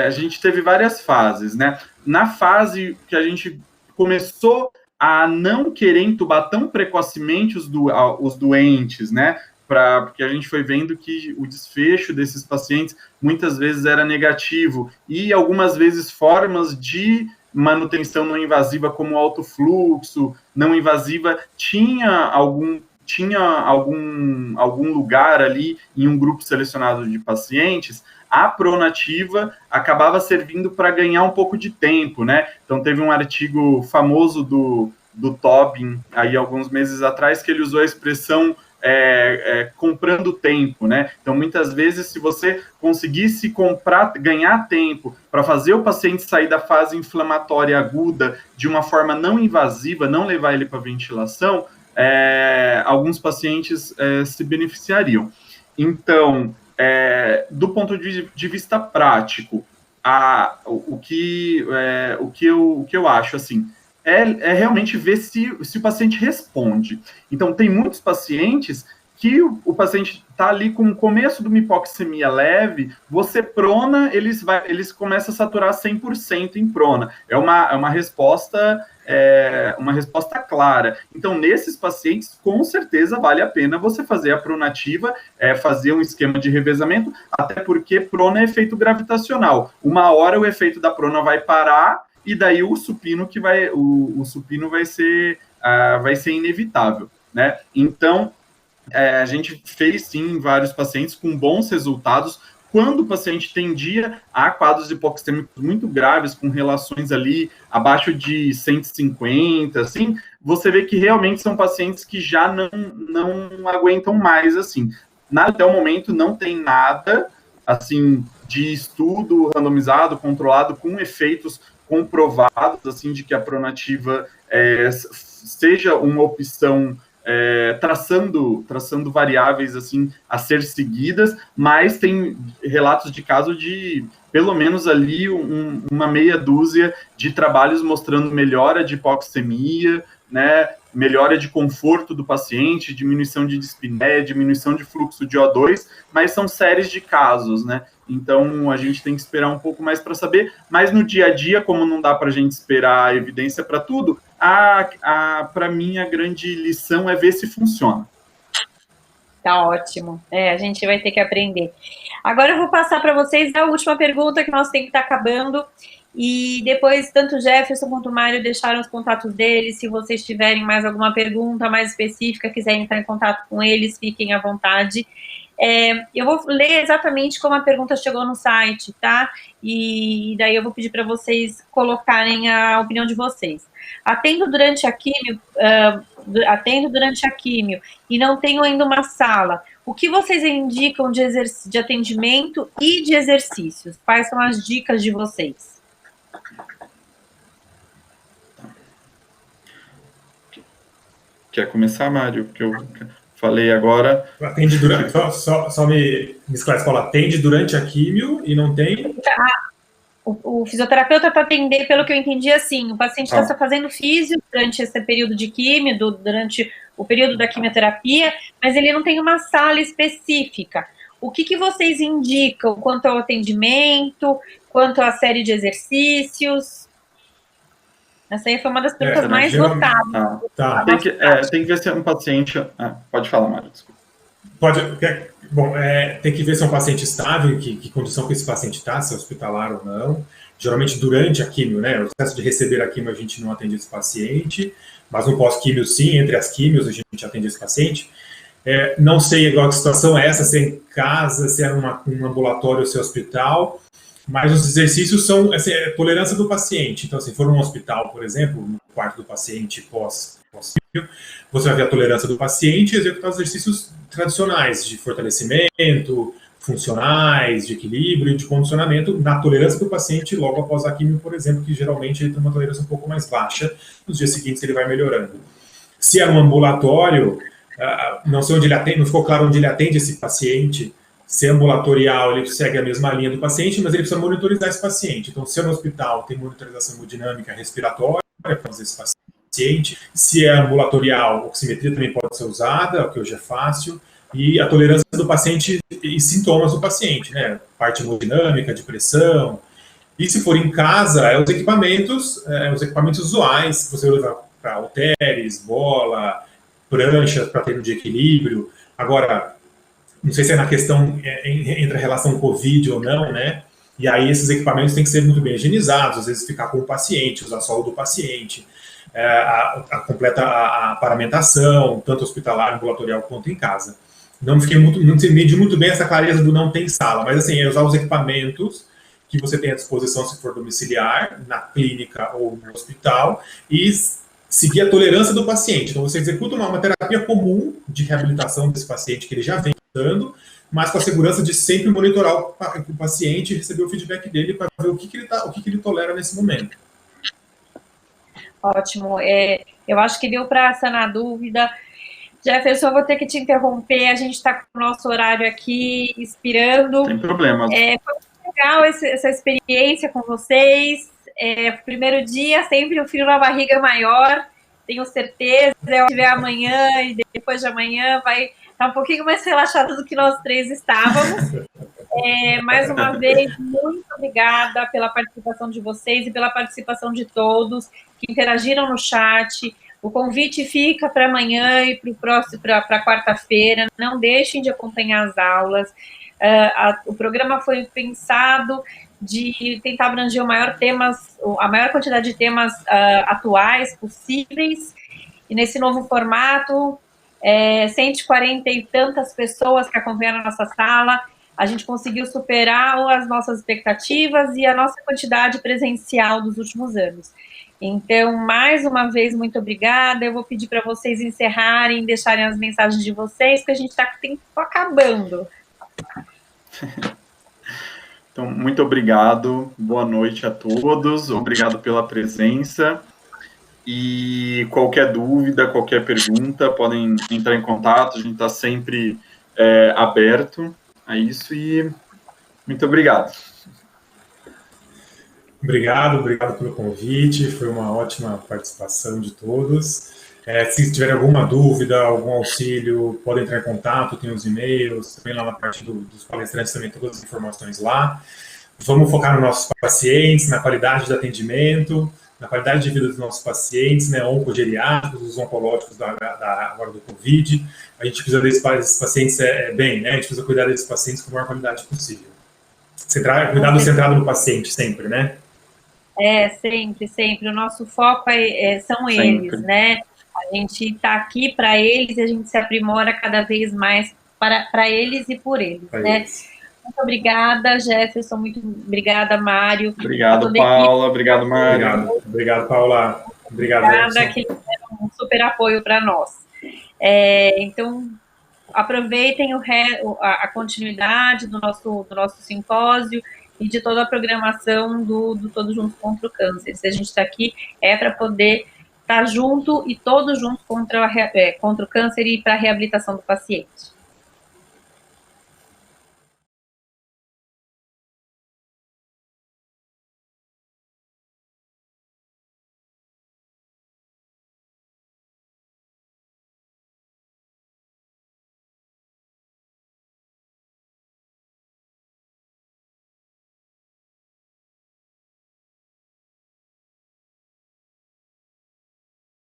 a gente teve várias fases, né? Na fase que a gente começou a não querer entubar tão precocemente os doentes, né? Porque a gente foi vendo que o desfecho desses pacientes muitas vezes era negativo e algumas vezes formas de manutenção não invasiva como alto fluxo, não invasiva, tinha algum lugar ali em um grupo selecionado de pacientes, a pronativa acabava servindo para ganhar um pouco de tempo, né? Então teve um artigo famoso do Tobin, aí alguns meses atrás, que ele usou a expressão comprando tempo, né? Então, muitas vezes, se você conseguisse ganhar tempo para fazer o paciente sair da fase inflamatória aguda de uma forma não invasiva, não levar ele para ventilação, alguns pacientes se beneficiariam. Então, do ponto de vista prático, o que eu acho, assim, realmente ver se o paciente responde. Então, tem muitos pacientes que o paciente está ali com o começo de uma hipoxemia leve, você prona, eles começam a saturar 100% em prona. É uma resposta clara. Então, nesses pacientes, com certeza vale a pena você fazer a pronativa, fazer um esquema de revezamento, até porque prona é efeito gravitacional. Uma hora o efeito da prona vai parar, e daí o supino vai ser inevitável, né? Então, a gente fez, sim, vários pacientes com bons resultados, quando o paciente tendia a quadros hipoxêmicos muito graves, com relações ali abaixo de 150, assim, você vê que realmente são pacientes que já não aguentam mais, assim. Até o momento não tem nada, assim, de estudo randomizado, controlado, com efeitos comprovados, assim, de que a pronativa seja uma opção traçando variáveis, assim, a ser seguidas, mas tem relatos de caso de, pelo menos ali, uma meia dúzia de trabalhos mostrando melhora de hipoxemia, né, melhora de conforto do paciente, diminuição de dispneia, diminuição de fluxo de O2, mas são séries de casos, né? Então, a gente tem que esperar um pouco mais para saber, mas no dia a dia, como não dá para a gente esperar a evidência para tudo, para mim, a grande lição é ver se funciona. Tá ótimo. A gente vai ter que aprender. Agora eu vou passar para vocês a última pergunta, que nosso tempo está acabando. E depois, tanto o Jefferson quanto o Mário deixaram os contatos deles. Se vocês tiverem mais alguma pergunta mais específica, quiserem entrar em contato com eles, fiquem à vontade. Eu vou ler exatamente como a pergunta chegou no site, tá? E daí eu vou pedir para vocês colocarem a opinião de vocês. Atendo durante a químio e não tenho ainda uma sala. O que vocês indicam de atendimento e de exercícios? Quais são as dicas de vocês? Quer começar, Mário? Porque eu falei agora. Atende durante. Só me esclarece, Paula. Atende durante a químio e não tem. O fisioterapeuta para atender, pelo que eu entendi, assim, o paciente está fazendo físio durante esse período de químio, durante o período da quimioterapia, mas ele não tem uma sala específica. O que vocês indicam quanto ao atendimento, quanto à série de exercícios? Essa aí foi uma das perguntas mais votadas. Tem que ver se é um paciente... pode falar, Mário, desculpa. Bom, tem que ver se é um paciente estável, que condição que esse paciente está, se é hospitalar ou não. Geralmente, durante a químio, né, o processo de receber a químio, a gente não atende esse paciente, mas no pós-químio, sim, entre as químios, a gente atende esse paciente. Não sei igual que situação é essa, se é em casa, se é um ambulatório ou se é hospital, mas os exercícios são tolerância do paciente. Então, se for num hospital, por exemplo, no quarto do paciente pós-químio, você vai ver a tolerância do paciente e executar os exercícios tradicionais de fortalecimento, funcionais, de equilíbrio, de condicionamento, na tolerância do paciente logo após a químio, por exemplo, que geralmente ele tem uma tolerância um pouco mais baixa, nos dias seguintes ele vai melhorando. Se é um ambulatório, não sei onde ele atende, não ficou claro onde ele atende esse paciente. Se é ambulatorial, ele segue a mesma linha do paciente, mas ele precisa monitorizar esse paciente. Então, se é no hospital, tem monitorização hemodinâmica respiratória para fazer esse paciente. Se é ambulatorial, oximetria também pode ser usada, o que hoje é fácil. E a tolerância do paciente e sintomas do paciente, né? Parte hemodinâmica, de pressão. E se for em casa, os equipamentos usuais, que você usa para halteres, bola, pranchas para treino de equilíbrio. Agora, não sei se é na questão entre a relação Covid ou não, né? E aí esses equipamentos têm que ser muito bem higienizados, às vezes ficar com o paciente, usar só o do paciente, completa a paramentação, tanto hospitalar, ambulatorial quanto em casa. Não medi muito bem essa clareza do não tem sala, mas assim, é usar os equipamentos que você tem à disposição se for domiciliar, na clínica ou no hospital, e seguir a tolerância do paciente. Então, você executa uma terapia comum de reabilitação desse paciente que ele já vem dando, mas com a segurança de sempre monitorar o paciente e receber o feedback dele para ver o que ele tolera nesse momento. Ótimo. Eu acho que deu para sanar a dúvida. Jefferson, eu vou ter que te interromper, a gente está com o nosso horário aqui expirando. Sem problema. Foi muito legal essa experiência com vocês. Primeiro dia, sempre o frio na barriga maior, tenho certeza. Se tiver amanhã e depois de amanhã, vai estar um pouquinho mais relaxado do que nós três estávamos. Mais uma vez, muito obrigada pela participação de vocês e pela participação de todos que interagiram no chat. O convite fica para amanhã e para quarta-feira. Não deixem de acompanhar as aulas. O programa foi pensado de tentar abranger a maior quantidade de temas atuais possíveis. E nesse novo formato, 140 e tantas pessoas que acompanharam a nossa sala, a gente conseguiu superar as nossas expectativas e a nossa quantidade presencial dos últimos anos. Então, mais uma vez, muito obrigada. Eu vou pedir para vocês encerrarem, deixarem as mensagens de vocês, porque a gente está com o tempo acabando. Então, muito obrigado. Boa noite a todos. Obrigado pela presença. E qualquer dúvida, qualquer pergunta, podem entrar em contato. A gente está sempre aberto a isso. E muito obrigado. Obrigado pelo convite, foi uma ótima participação de todos. Se tiverem alguma dúvida, algum auxílio, podem entrar em contato, tem os e-mails, também lá na parte dos palestrantes também todas as informações lá. Vamos focar nos nossos pacientes, na qualidade do atendimento, na qualidade de vida dos nossos pacientes, né, oncogeriátricos, os oncológicos agora do Covid. A gente precisa desses pacientes bem, né, a gente precisa cuidar desses pacientes com a maior qualidade possível. Cuidado centrado no paciente, sempre, né? Sempre. O nosso foco são eles, né? A gente está aqui para eles e a gente se aprimora cada vez mais para eles e por eles, né? Eles. Muito obrigada, Jefferson. Muito obrigada, Mário. Obrigado, Paula. Obrigado, Mário. Obrigado, Paula. Obrigada, que deram um super apoio para nós. Então, aproveitem a continuidade do nosso simpósio e de toda a programação do Todos Juntos contra o Câncer. Se a gente está aqui, para poder estar junto e todos juntos contra o câncer e para a reabilitação do paciente.